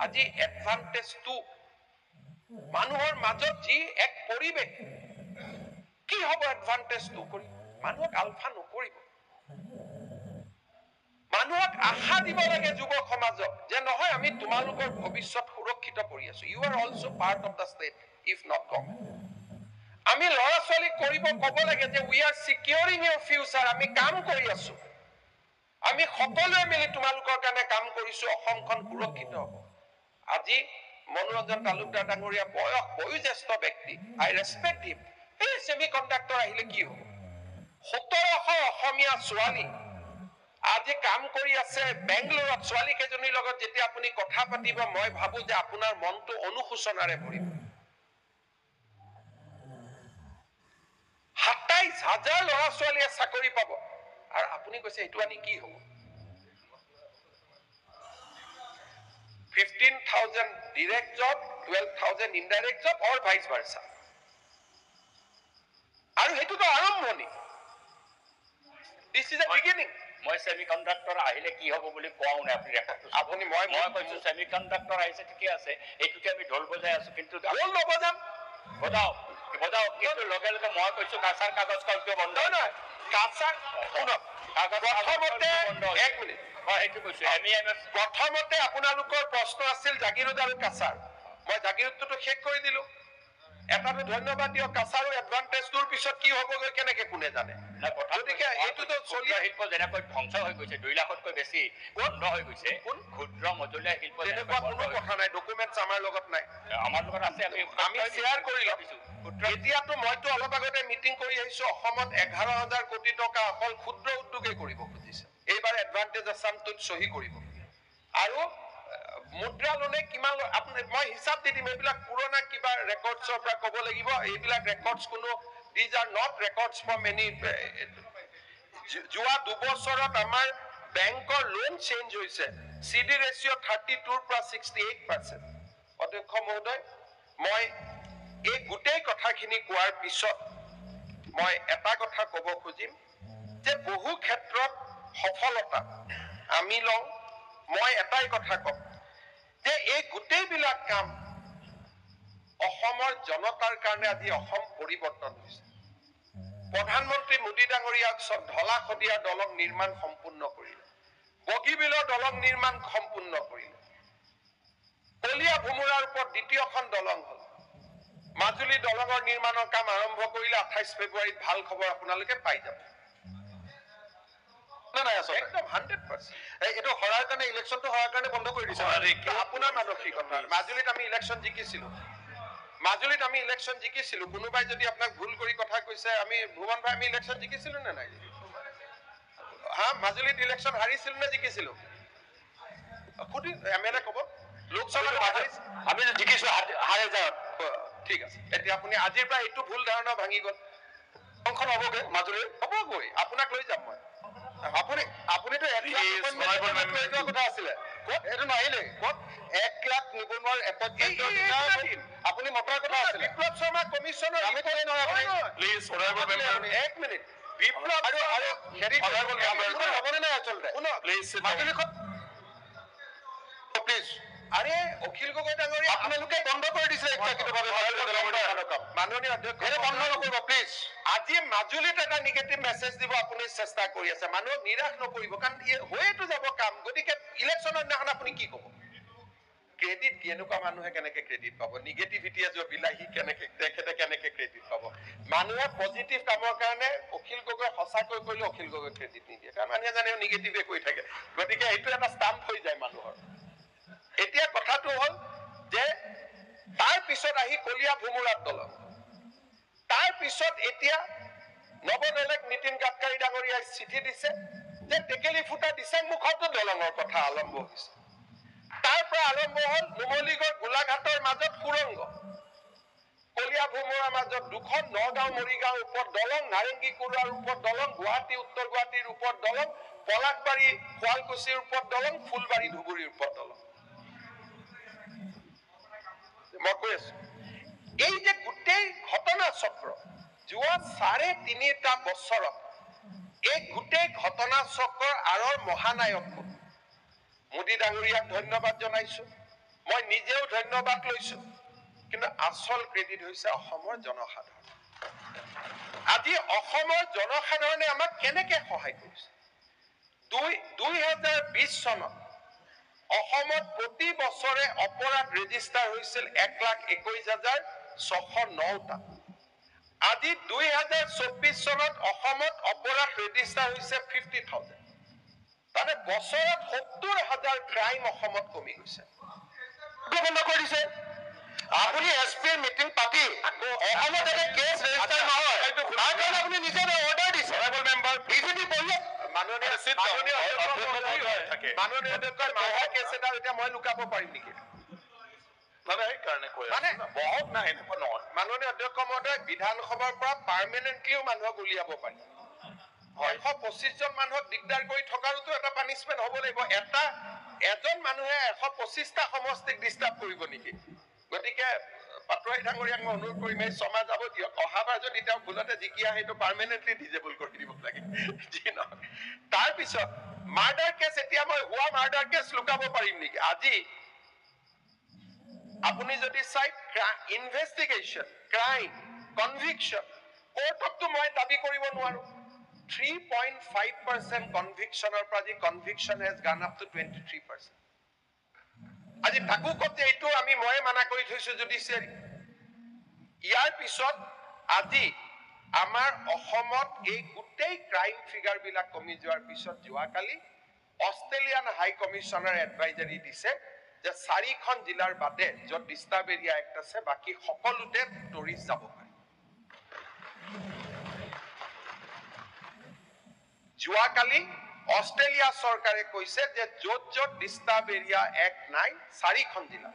আজি এডভান্টেজটো মানুহৰ মাজত যি এক পৰিৱেশ কি হ'ব এডভান্টেজটো কৰি মানুহক আলফা নকৰিব মানুহক আশা দিব লাগে যুৱ সমাজক যে নহয় আমি তোমালোকৰ ভৱিষ্যত সুৰক্ষিত কৰি আছো you are also part of the state if not government আমি ল'ৰা ছোৱালীক কৰিব ক'ব লাগে যে উই আৰ সিকিউৰিং ইউৰ ফিউচাৰ আমি কাম কৰি আছো আমি সকলোৱে মিলি তোমালোকৰ কাৰণে কাম কৰিছো অসমখন সুৰক্ষিত হ'ব আজি মনোৰঞ্জন তালুকদাৰ ডাঙৰীয়া বয়োজ্যেষ্ঠ ব্যক্তি আই ৰেসপেক্ট হিম এই সেমি কণ্ডাক্টৰ আহিলে কি হ'ব 1700 অসমীয়া ছোৱালী আজি কাম কৰি আছে বেংগলোৰত ছোৱালী কেইজনীৰ লগত যেতিয়া আপুনি কথা পাতিব মই ভাবো যে আপোনাৰ মনটো অনুশোচনাৰে ভৰিব 27,000 ল'ৰা ছোৱালীয়ে চাকৰি পাব আৰু আপুনি কৈছে এইটো আনি কি হ'ব 15,000 direct job 12,000 indirect job or vice versa আৰু হেতুটো আৰম্ভণি this is a beginning মই সেমিকন্ডাক্টৰ আহিলে কি হ'ব বুলি কোৱাও নাই আপুনি ৰেকৰ্ড আপুনি মই কৈছো সেমিকন্ডাক্টৰ আহিছে ঠিকে আছে এইটোকে আমি ঢোল বজাই আছো কিন্তু ঢোল নবজাম বজাও কিন্তু লগে লগে মই কৈছো কাছাৰ কাগজ কাৰ্য বন্ধ নহয় কাছাৰ শুনক প্ৰথমতে এক মিনিট হয় এইটো কৈছো প্ৰথমতে আপোনালোকৰ প্ৰশ্ন আছিল জাগিৰোড আৰু কাছাৰ মই জাগিৰোডটো শেষ কৰি দিলো এটাটো ধন্যবাদ দিয়ক কাছাৰৰ এডভান্টেজটোৰ পিছত কি হ'বগৈ কেনেকে কোনে জানে গতিকে এইটোতো চলি শিল্প যেনেকৈ ধ্বংস হৈ গৈছে 2 লাখতকৈ বেছি বন্ধ হৈ গৈছে ক্ষুদ্ৰ মজলীয়া শিল্প তেনেকুৱা কোনো কথা নাই ডকুমেণ্টছ আমাৰ লগত নাই আমাৰ লগত আছে আমি শ্বেয়াৰ কৰি লওঁ এতিয়াতো মইতো অলপ আগতে মিটিং কৰি আহিছো অসমত 11,000 কোটি টকা অকল ক্ষুদ্ৰ উদ্যোগে কৰিব খুজিছে এইবাৰ এডভান্টেজ আছামটোত সহি কৰিব আৰু মুদ্ৰা লোনে কিমান আপুনি মই হিচাপ দি দিম এইবিলাক পুৰণা কিবা ৰেকৰ্ডছৰ পৰা ক'ব লাগিব এইবিলাক ৰেকৰ্ডছ কোনো these are not records from any যোৱা 2 বছৰত আমাৰ বেংকৰ লোন চেঞ্জ হৈছে CD ৰেশিও 32 ৰ পৰা 68% অধ্যক্ষ মহোদয় মই এই গোটেই কথাখিনি কোৱাৰ পিছত মই এটা কথা ক'ব খুজিম যে বহু ক্ষেত্ৰত সফলতা আমি লওঁ মই এটাই কথা কম যে এই গোটেইবিলাক কাম অসমৰ জনতাৰ কাৰণে আজি অসম পৰিৱৰ্তন হৈছে প্ৰধানমন্ত্ৰী মোদী ডাঙৰীয়াক ঢলা শদিয়া দলং নিৰ্মাণ সম্পূৰ্ণ কৰিলে বগীবিলৰ দলং নিৰ্মাণ সম্পূৰ্ণ কৰিলে কলিয়া ভুমুৰাৰ ওপৰত দ্বিতীয়খন দলং হ'ল মাজুলী দলঙৰ নিৰ্মাণৰ কাম আৰম্ভ কৰিলে 28 ফেব্ৰুৱাৰীত ভাল খবৰ আপোনালোকে পাই যাব নাই আছে একদম 100% এইটো হৰাৰ কাৰণে ইলেকশনটো হৰাৰ কাৰণে বন্ধ কৰি দিছে আপোনাৰ মানসিকতা মাজুলীত আমি ইলেকশন জিকিছিলো কোনোবাই যদি আপোনাক ভুল কৰি কথা কৈছে আমি ভুৱন ভাই আমি ইলেকশন জিকিছিলো নে নাই মাজুলীত ইলেকশন হাৰিছিল নে জিকিছিলো খুদি এমএলএ ক'ব লোকসভাত আমি জিকিছো হাৰে যাওক ঠিক আছে এতিয়া আপুনি আজিৰ পৰা এইটো ভুল ধাৰণা ভাঙি গ'ল অংখন হ'বগৈ মাজুলীৰ হ'বগৈ আপোনাক লৈ যাম মই আপুনিতো 1 লাখ কথা আছিলে ক'ত এইটো নাহিলে ক'ত 1 লাখ নিবনুৱাৰ এপইণ্টমেণ্টৰ দিনা আপুনি মতাৰ কথা আছিলে বিপ্লৱ শৰ্মা কমিছনৰ আমি ক'লে নহয় আপুনি প্লিজ অনাৰেবল মেম্বাৰ 1 মিনিট বিপ্লৱ আৰু হেৰি অনাৰেবল মেম্বাৰ হ'বনে নাই আচলতে প্লিজ মাজুলীখন প্লিজ আৰে অখিল গগৈ ডাঙৰীয়া আপোনালোকে বন্ধ কৰি দিছে ইচ্ছাকৃতভাৱে মাননীয় অধ্যক্ষ এনে বন্ধ নকৰিব প্লিজ আজি মাজুলীত এটা নিগেটিভ মেছেজ দিব আপুনি চেষ্টা কৰি আছে মানুহক নিৰাশ নকৰিব কাৰণ হয়েতো যাব কাম গতিকে ইলেকশ্যনৰ দিনাখন আপুনি কি ক'ব ক্ৰেডিট কি এনেকুৱা মানুহে কেনেকে ক্ৰেডিট পাব নিগেটিভিটি আজি বিলাহী কেনেকে তেখেতে কেনেকে ক্ৰেডিট পাব মানুহে পজিটিভ কামৰ কাৰণে অখিল গগৈ সঁচাকৈ কৰিলে অখিল গগৈ ক্ৰেডিট নিদিয়ে কাৰণ মানুহে জানে নিগেটিভে কৰি থাকে গতিকে এইটো এটা ষ্টাম্প হৈ যায় মানুহৰ এতিয়া কথাটো হ'ল যে তাৰ পিছত আহি কলিয়া ভুমুৰাত দলং তাৰ পিছত এতিয়া নৱদলেক নীতিন গাডকাৰী ডাঙৰীয়াই চিঠি দিছে যে টেকেলি ফুটা দিচাংমুখতো দলঙৰ কথা আৰম্ভ হৈছে তাৰ পৰা আৰম্ভ হ'ল নুমলীগড় গোলাঘাটৰ মাজত সুৰংগ কলিয়া ভুমুৰাৰ মাজত দুখন নগাঁও মৰিগাঁৱৰ ওপৰত দলং নাৰেংগী কুৰুৱাৰ ওপৰত দলং গুৱাহাটী উত্তৰ গুৱাহাটীৰ ওপৰত দলং পলাশবাৰী শুৱালকুছিৰ ওপৰত দলং ফুলবাৰী ধুবুৰীৰ ওপৰত দলং মই কৈ আছো এই যে গোটেই ঘটনা চক্ৰ যোৱা 3.5টা বছৰত এই গোটেই ঘটনা চক্ৰৰ আঁৰৰ মহানায়ক মোদী ডাঙৰীয়াক ধন্যবাদ জনাইছো মই নিজেও ধন্যবাদ লৈছো, কিন্তু আচল ক্ৰেডিট হৈছে অসমৰ জনসাধাৰণ। আজি অসমৰ জনসাধাৰণে আমাক কেনেকে সহায় কৰিছে? 2020 চনত অসমত প্ৰতি বছৰে অপৰাধ ৰেজিষ্টাৰ হৈছিল 1,21,609টা। আজি 2024 চনত অসমত অপৰাধ ৰেজিষ্টাৰ হৈছে 50,000। মানে বছৰত 70,000 ক্ৰাইম অসমত কমি গৈছে। বন্ধ কৰি দিছে। আপুনি এছপিৰ মিটিং পাতি অসমত এটা কেছ ৰেজিষ্টাৰ নহয়, তাৰ কাৰণে আপুনি নিজে অৰ্ডাৰ দিছে। বিজেপি পৰিয়াল মাননীয় অধ্যক্ষ মাহৰ কেছ এটা এতিয়া মই লুকাব পাৰিম নেকি? বহুত নাই, এনেকুৱা নহয়। মাননীয় অধ্যক্ষ মহোদয়, বিধানসভাৰ পৰা পাৰ্মানেণ্টলিও মানুহক উলিয়াব পাৰি। 125 জন মানুহক দিগদাৰ কৰি থকাৰোতো এটা পানিচমেণ্ট হ'ব লাগিব। এজন মানুহে 125টা সমষ্টিক ডিষ্টাৰ্ব কৰিব নেকি? গতিকে পাটোৱাৰী ডাঙৰীয়াক মই অনুৰোধ কৰিম, এই 6 মাহ যাব দিয়ক। অহাবাৰ যদি তেওঁ ভুলতে জিকি আহে, সেইটো পাৰ্মানেণ্টলি ডিজেবল কৰি দিব লাগে। যি নহয়, তাৰপিছত মাৰ্ডাৰ কেছ, এতিয়া মই হোৱা মাৰ্ডাৰ কেছ লুকাব পাৰিম নেকি? আজি আপুনি যদি চাই ইনভেষ্টিগেশ্যন, ক্ৰাইম, কনভিকশ্যন, কোৰ্টততো মই দাবী কৰিব নোৱাৰো। 3.5% কনভিকশ্যনৰ পৰা আজি কনভিকশ্যন হেজ গান আপ টু 23%। আজি তাকো কত যে এইটো আমি ময়ে মানা কৰি থৈছো জুডিচিয়াৰী। ইয়াৰ পিছত আজি আমাৰ অসমত এই গোটেই ক্ৰাইম ফিগাৰ বিলাক কমি যোৱাৰ পিছত যোৱাকালি অষ্ট্ৰেলিয়ান হাই কমিশ্যনাৰ এডভাইজাৰী দিছে যে 4খন জিলাৰ বাদে য'ত ডিষ্টাৰ্ব এৰিয়া এক্ট আছে, বাকী সকলোতে টুৰিষ্ট যাব পাৰে। যোৱাকালি অষ্ট্ৰেলিয়া চৰকাৰে কৈছে যে য'ত য'ত ডিষ্টাৰ্ব এৰিয়া এক্ট নাই 4খন জিলা,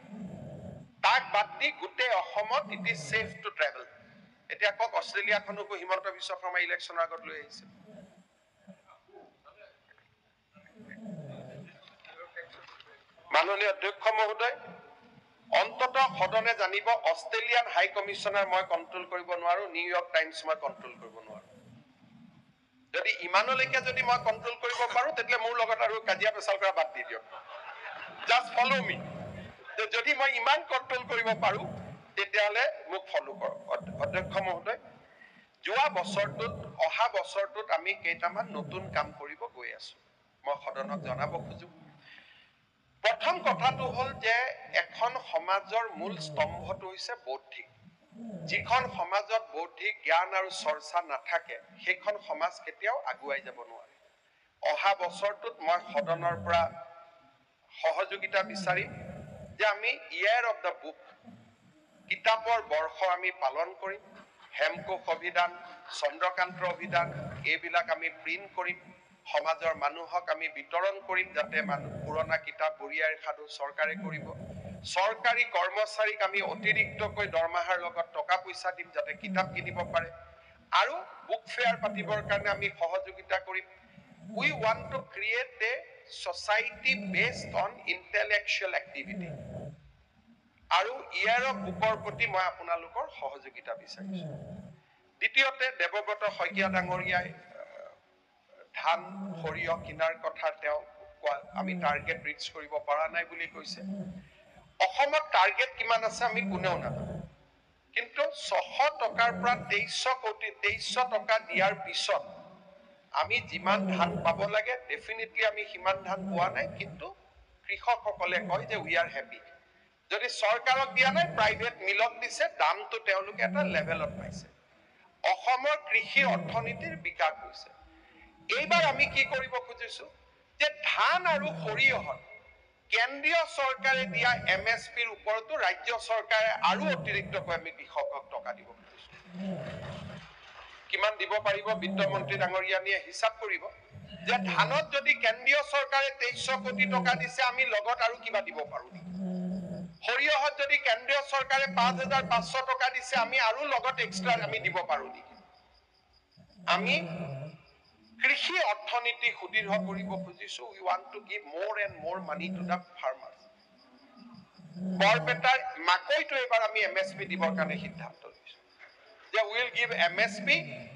তাক বাদ দি গোটেই অসমত it is safe to travel. এতিয়া কওক, অষ্ট্ৰেলিয়াখনকো হিমন্ত বিশ্ব শৰ্মা ইলেকশ্যনৰ আগত লৈ আহিছে। মাননীয় অধ্যক্ষ মহোদয়, অন্তত সদনে জানিব, অষ্ট্ৰেলিয়ান হাই কমিশ্যনাৰ মই কণ্ট্ৰোল কৰিব নোৱাৰো, নিউয়ৰ্ক টাইমছ মই কণ্ট্ৰোল কৰিব নোৱাৰো। যদি ইমানলৈকে যদি মই কণ্ট্ৰোল কৰিব পাৰো, তেতিয়াহ'লে মোৰ লগত আৰু কাজিয়া পেচাল কৰা বাদ দি দিয়ক। জাষ্ট ফলো মি। যদি মই ইমান কণ্ট্ৰোল কৰিব পাৰো, তেতিয়াহ'লে মোক ফলো কৰক। অধ্যক্ষ মহোদয়, যোৱা বছৰটোত, অহা বছৰটোত আমি কেইটামান নতুন কাম কৰিব গৈ আছো, মই সদনক জনাব খোজো। প্ৰথম কথাটো হ'ল যে এখন সমাজৰ মূল স্তম্ভটো হৈছে বৌদ্ধিক। যিখন সমাজত বৌদ্ধিক জ্ঞান আৰু চৰ্চা নাথাকে, সেইখন সমাজ কেতিয়াও আগুৱাই যাব নোৱাৰে। অহা বছৰটোত মই সদনৰ পৰা সহযোগিতা বিচাৰিম যে আমি ইয়েৰ অফ দ্য বুক, কিতাপৰ বৰ্ষ আমি পালন কৰিম। হেমকোষ অভিধান, চন্দ্ৰকান্ত অভিধান, এইবিলাক আমি প্ৰিণ্ট কৰিম। সমাজৰ মানুহক আমি বিতৰণ কৰিম, যাতে পুৰণা কিতাপ বুঢ়ী আইৰ সাধু চৰকাৰে কৰিব। চৰকাৰী কৰ্মচাৰীক আমি অতিৰিক্তকৈ দৰমহাৰ লগত টকা পইচা দিম, যাতে কিতাপ কিনিব পাৰে। আৰু বুক ফেয়াৰ পাতিবৰ কাৰণে আমি সহযোগিতা কৰিম। We want to create a society based on intellectual activity. আৰু ইয়াৰ বুকৰ প্ৰতি মই আপোনালোকৰ সহযোগিতা বিচাৰিছো। দ্বিতীয়তে, দেৱব্ৰত শইকীয়া ডাঙৰীয়াই ধান সৰিয়হ কিনাৰ কথা তেওঁ কোৱা, আমি টাৰ্গেট ৰিচ কৰিব পৰা নাই বুলি কৈছে। অসমত টাৰ্গেট কিমান আছে আমি কোনেও নাজানো, কিন্তু 600 টকাৰ পৰা 2300 টকা দিয়াৰ পিছত আমি যিমান ধান পাব লাগে, ডেফিনেটলি আমি সিমান ধান পোৱা নাই, কিন্তু কৃষকসকলে কয় যে উই আৰ হেপি। যদি চৰকাৰক দিয়া নাই, প্ৰাইভেট মিলক দিছে, দামটো তেওঁলোকে এটা লেভেলত পাইছে। অসমৰ কৃষি অৰ্থনীতিৰ বিকাশ হৈছে। এইবাৰ আমি কি কৰিব খুজিছো যে ধান আৰু সৰিয়হত কেন্দ্ৰীয় চৰকাৰে দিয়া MSPৰ ওপৰতো ৰাজ্য চৰকাৰে আৰু অতিৰিক্তকৈ আমি কৃষকক টকা দিব খুজিছো। কিমান দিব পাৰিব বিত্তমন্ত্ৰী ডাঙৰীয়ানীয়ে হিচাপ কৰিব যে ধানত যদি কেন্দ্ৰীয় চৰকাৰে 2300 কোটি টকা দিছে, আমি লগত আৰু কিবা দিব পাৰো নেকি? সৰিয়হত যদি কেন্দ্ৰীয় চৰকাৰে 5500 টকা দিছে, আমি আৰু লগত এক্সট্ৰা আমি দিব পাৰো নেকি? আমি কৃষি অৰ্থনীতি সুদৃঢ় কৰিব খুজিছো। We want to give more and more money to the farmers. বৰপেটাৰ মাকৈটো এবাৰ আমি MSP দিবৰ কাৰণে সিদ্ধান্ত লৈছো যে will give MSP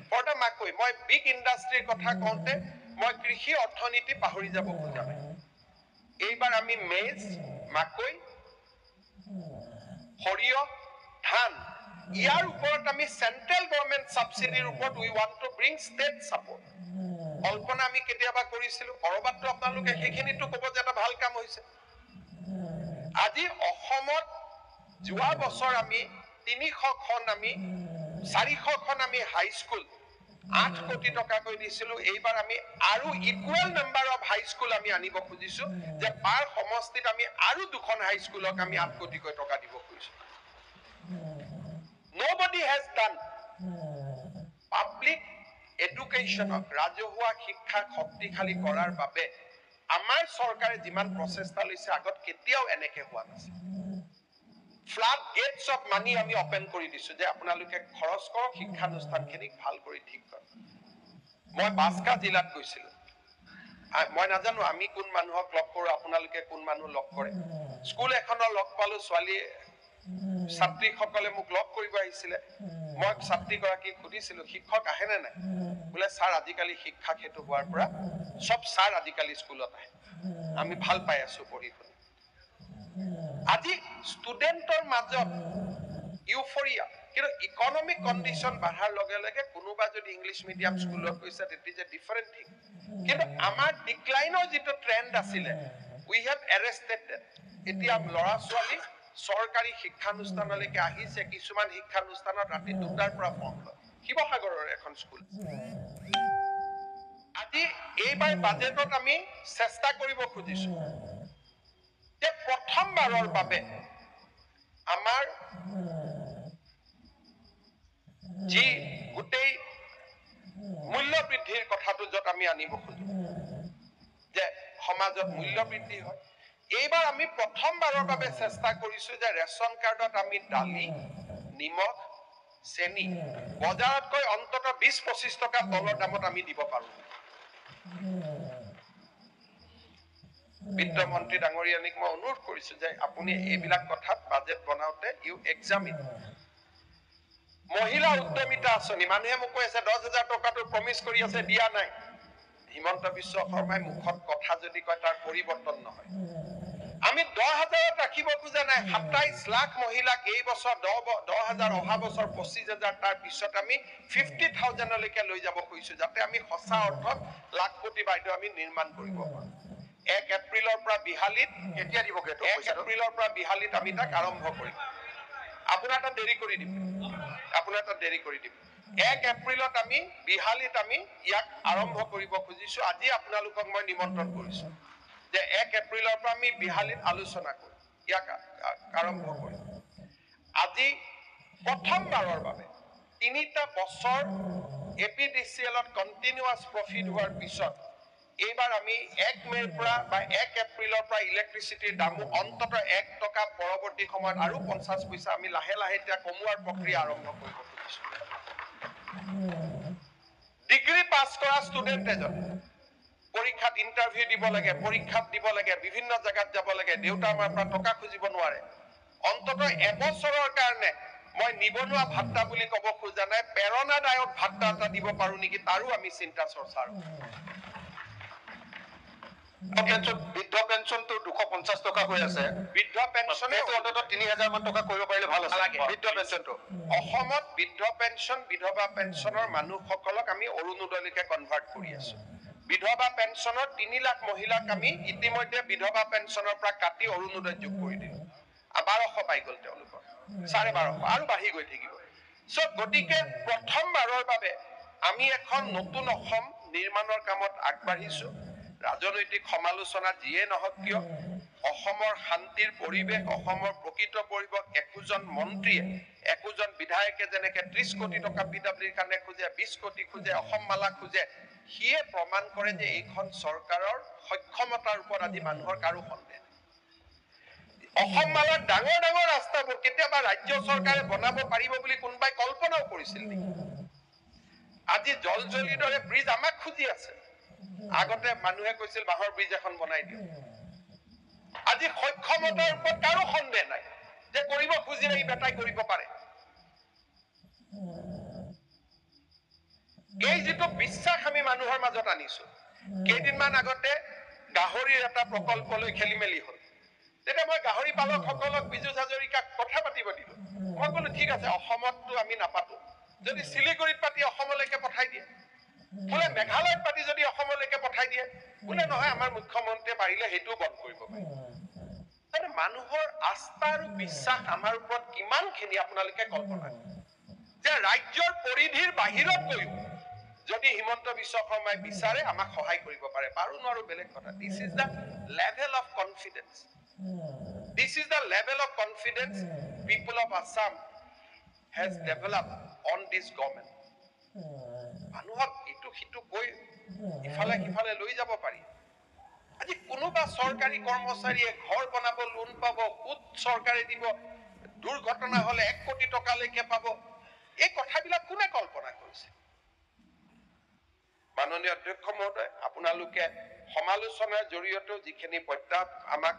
for the মাকৈ। মই বিগ ইণ্ডাষ্ট্ৰীৰ কথা কওঁতে মই কৃষি অৰ্থনীতি পাহৰি যাব খোজা নাই। এইবাৰ আমি মেজ, মাকৈ সৰিয়হ, ধান, ইয়াৰ ওপৰত আমি চেন্ট্ৰেল গভৰ্ণমেণ্ট ছাবচিডিৰ ওপৰত we want to bring state support. কল্পনা আমি কেতিয়াবা কৰিছিলো, কৰবাততো আপোনালোকে সেইখিনিতো ক'ব যে এটা ভাল কাম হৈছে। আজি অসমত যোৱা বছৰ আমি 300খন আমি 400খন আমি হাইস্কুল 8 কোটি টকাকৈ দিছিলো। এইবাৰ আমি আৰু ইকুৱেল নাম্বাৰ অফ হাইস্কুল আমি আনিব খুজিছো, যে পাৰ সমষ্টিত আমি আৰু 2খন হাইস্কুলক আমি 8 কোটিকৈ টকা দিব খুজিছো। Nobody has done public educationক, ৰাজহুৱা শিক্ষাক শক্তিশালী কৰাৰ বাবে আমাৰ চৰকাৰে যিমান প্ৰচেষ্টা লৈছে আগত কেতিয়াও এনেকে হোৱা নাছিল। ফ্লাড গেটছ অফ মানি আমি অপেন কৰি দিছো যে আপোনালোকে খৰচ কৰক, শিক্ষানুষ্ঠানখিনিক ভাল কৰি ঠিক কৰক। মই বাস্কা জিলাত গৈছিলো, মই নাজানো আমি কোন মানুহক লগ কৰো, আপোনালোকে কোন মানুহ লগ কৰে। স্কুল এখনৰ লগ পালো, ছোৱালী ছাত্ৰীসকলে মোক লগ কৰিব আহিছিলে। মই ছাত্ৰীগৰাকীক সুধিছিলো শিক্ষক আহে নে নাই? বোলে ছাৰ আজিকালি শিক্ষা ক্ষেত্ৰ হোৱাৰ পৰা সব ছাৰ আজিকালি স্কুলত আহে, আমি ভাল পাই আছো পঢ়ি শুনি। আজি ষ্টুডেণ্টৰ মাজত ইউফৰিয়া, কিন্তু ইকনমিক কণ্ডিশ্যন বাঢ়াৰ লগে লগে কোনোবা যদি ইংলিছ মিডিয়াম স্কুলত গৈছে it is a different thing. কিন্তু আমাৰ ডিক্লাইনৰ যিটো ট্ৰেণ্ড আছিলে উই হেভ এৰেষ্টেড দেট। এতিয়া ল'ৰা ছোৱালী চৰকাৰী শিক্ষানুষ্ঠানলৈকে আহিছে, কিছুমান শিক্ষানুষ্ঠানত ৰাতি 2টাৰ পৰা ফৰ্ম লয়। শিৱসাগৰৰ এখন স্কুল। আজি এইবাৰ বাজেটত আমি চেষ্টা কৰিব খুজিছো যে প্ৰথমবাৰৰ বাবে আমাৰ যি গোটেই মূল্য বৃদ্ধিৰ কথাটো য'ত আমি আনিব খুজো যে সমাজত মূল্য বৃদ্ধি হয়, এইবাৰ আমি প্ৰথমবাৰৰ বাবে চেষ্টা কৰিছো যে ৰেচন কাৰ্ডত আমি দালি, নিমখ, চেনি বজাৰতকৈ অন্তত 20-25 টকা তলৰ দামত আমি দিব পাৰো। বিত্তমন্ত্ৰী ডাঙৰীয়ানীক মই অনুৰোধ কৰিছো যে আপুনি এইবিলাক কথাত বাজেট বনাওতে ইউ এক্সামিন। মহিলা উদ্যমিতা আঁচনি, মানুহে মোক কৈ আছে 10,000 টকাটো প্ৰমিছ কৰি আছে, দিয়া নাই। হিমন্ত বিশ্ব শৰ্মাই মুখত কথা যদি কয় তাৰ পৰিৱৰ্তন নহয়। আমি 10,000ত ৰাখিব খোজা নাই, 27 লাখ মহিলাক এই বছৰ 10,000, অহা বছৰ 25,000, তাৰ পিছত আমি 50,000লৈকে লৈ যাব খুজিছো, যাতে আমি সঁচা অৰ্থত লাখপতি বাইদেউ আমি নিৰ্মাণ কৰিব পাৰো। 1 এপ্ৰিলৰ পৰা বিহালীত, কেতিয়া দিব? 1 এপ্ৰিলৰ পৰা বিহালীত আমি তাক আৰম্ভ কৰিম। আপোনাৰ তাত দেৰি কৰি দিম, 1 এপ্ৰিলত আমি বিহালীত আমি ইয়াক আৰম্ভ কৰিব খুজিছো। আজি আপোনালোকক মই নিমন্ত্ৰণ কৰিছো যে 1 এপ্ৰিলৰ পৰা আমি বিহালীত আলোচনা কৰিম, ইয়াক আৰম্ভ কৰিম। আজি প্ৰথমবাৰৰ বাবে 3টা বছৰ APDCLত কণ্টিনিউৱাছ প্ৰফিট হোৱাৰ পিছত এইবাৰ আমি 1 মে'ৰ পৰা বা 1 এপ্ৰিলৰ পৰা ইলেক্ট্ৰিচিটিৰ দামো অন্তত 1 টকা পৰৱৰ্তী সময়ত আৰু 50 পইচা আমি লাহে লাহে এতিয়া কমোৱাৰ প্ৰক্ৰিয়া আৰম্ভ কৰিব খুজিছো। ডিগ্ৰী পাছ কৰা ষ্টুডেণ্ট এজন পৰীক্ষাত ইণ্টাৰভিউ দিব লাগে, পৰীক্ষাত দিব লাগে, বিভিন্ন জেগাত যাব লাগে, দেউতা আমাৰ পৰা টকা খুজিব নোৱাৰে। অন্তত এবছৰৰ কাৰণে মই নিবনুৱা ভাত্তা বুলি ক'ব খোজা নাই, প্ৰেৰণাদায়ক ভাত্তা এটা দিব পাৰো নেকি, তাৰো আমি চিন্তা চৰ্চা। বৃদ্ধ পেঞ্চনটো 250 টকা হৈ আছে, বৃদ্ধ পেঞ্চনে অন্তত 3,000 মান টকা কৰিব পাৰিলে ভাল আছে। বৃদ্ধ পেঞ্চনটো অসমত বৃদ্ধ পেঞ্চন, বিধৱা পেঞ্চনৰ মানুহসকলক আমি অৰুণোদয়লৈকে কনভাৰ্ট কৰি আছো। বিধৱা পেঞ্চনৰ 3 লাখ মহিলাক আমি ইতিমধ্যে বিধৱা পেঞ্চনৰ পৰা কাটি অৰুণোদয় যোগ কৰি দিলো। 1200 পাই গ'ল তেওঁলোকৰ, 1250 আৰু বাঢ়ি গৈ থাকিব। গতিকে প্ৰথমবাৰৰ বাবে আমি এখন নতুন অসম নিৰ্মাণৰ কামত আগবাঢ়িছো। ৰাজনৈতিক সমালোচনা যিয়ে নহওক কিয়, অসমৰ শান্তিৰ পৰিৱেশ, অসমৰ প্ৰকৃত পৰিৱেশ একোজন মন্ত্ৰীয়ে, একোজন বিধায়কে যেনেকে 30 কোটি টকা PWDৰ কাৰণে খোজে, 20 কোটি খোজে, অসম মালা খোজে, সিয়ে প্ৰমাণ কৰে যে এইখন চৰকাৰৰ সক্ষমতাৰ ওপৰত আজি মানুহৰ কাৰো সন্দেহ নাই। অসম মালাৰ ডাঙৰ ডাঙৰ ৰাস্তাবোৰ কেতিয়াবা ৰাজ্য চৰকাৰে বনাব পাৰিব বুলি কোনোবাই কল্পনাও কৰিছিল নেকি? আজি জলজলিৰ দৰে ব্ৰিজ আমাক খুজি আছে। আগতে মানুহে কৈছিল বাঁহৰ ব্ৰিজ এখন বনাই দিয়ক। আজি সক্ষমতাৰ ওপৰত কাৰো সন্দেহ নাই যে কৰিব খুজিলে ই বেটাই কৰিব পাৰে। এই যিটো বিশ্বাস আমি মানুহৰ মাজত আনিছো, কেইদিনমান আগতে গাহৰিৰ এটা প্ৰকল্পলৈ খেলি মেলি হ'ল, তেতিয়া মই গাহৰি পালকসকলক পীযুষ হাজৰিকাক কথা পাতিব ঠিক আছে অসমতটো আমি নাপাতো যদি শিলিগুড়িত পাতি অসমলৈকে পঠাই দিয়ে বোলে মেঘালয়ত পাতি যদি অসমলৈকে পঠাই দিয়ে বোলে নহয় আমাৰ মুখ্যমন্ত্ৰীয়ে পাৰিলে সেইটোও বন্ধ কৰিব পাৰে মানে মানুহৰ আস্থা আৰু বিশ্বাস আমাৰ ওপৰত কিমানখিনি আপোনালোকে কল্পনা যে ৰাজ্যৰ পৰিধিৰ বাহিৰত গৈও যদি হিমন্ত বিশ্ব শৰ্মাই বিচাৰে আমাক সহায় কৰিব পাৰে পাৰো নোৱাৰো বেলেগ কথা this is the level of confidence this is the level of confidence people of Assam has developed on this government মানুহক ইটো সিটো কৈ ইফালে সিফালে লৈ যাব পাৰি আজি কোনোবা চৰকাৰী কৰ্মচাৰীয়ে ঘৰ বনাব লোন পাব সুদ চৰকাৰে দিব দুৰ্ঘটনা হলে 1 কোটি টকালৈকে পাব এই কথাবিলাক কোনে কল্পনা কৰিছে মাননীয় অধ্যক্ষ মহোদয় আপোনালোকে সমালোচনাৰ জৰিয়তে যিখিনি আমাক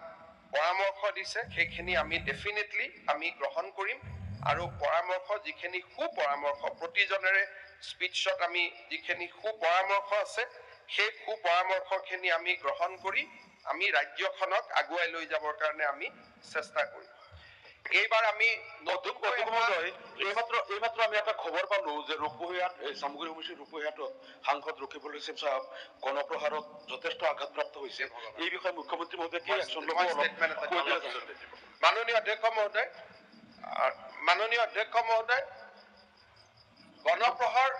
পৰামৰ্শ দিছে সেইখিনি আমি ডেফিনেটলি আমি গ্ৰহণ কৰিম আৰু পৰামৰ্শ যিখিনি সুপৰামৰ্শ প্ৰতিজনেৰে স্পিচত আমি যিখিনি সুপৰামৰ্শ আছে সেই সুপৰামৰ্শখিনি আমি গ্ৰহণ কৰি আমি ৰাজ্যখনক আগুৱাই লৈ যাবৰ কাৰণে আমি চেষ্টা কৰিম এইবাৰ আমি নতুন এইমাত্ৰ আমি এটা খবৰ পালো যে ৰূপহীয়াত চামগুৰি সমষ্টিৰ ৰূপহীয়াত সাংসদ ৰকিবুল ইছলাম সাহেব গণপ্ৰহাৰত যথেষ্ট আঘাতপ্ৰাপ্ত হৈছে এই বিষয়ে মুখ্যমন্ত্ৰী মহোদয় কি একশ্যন ল'ব মাননীয় অধ্যক্ষ মহোদয় গণপ্ৰহাৰ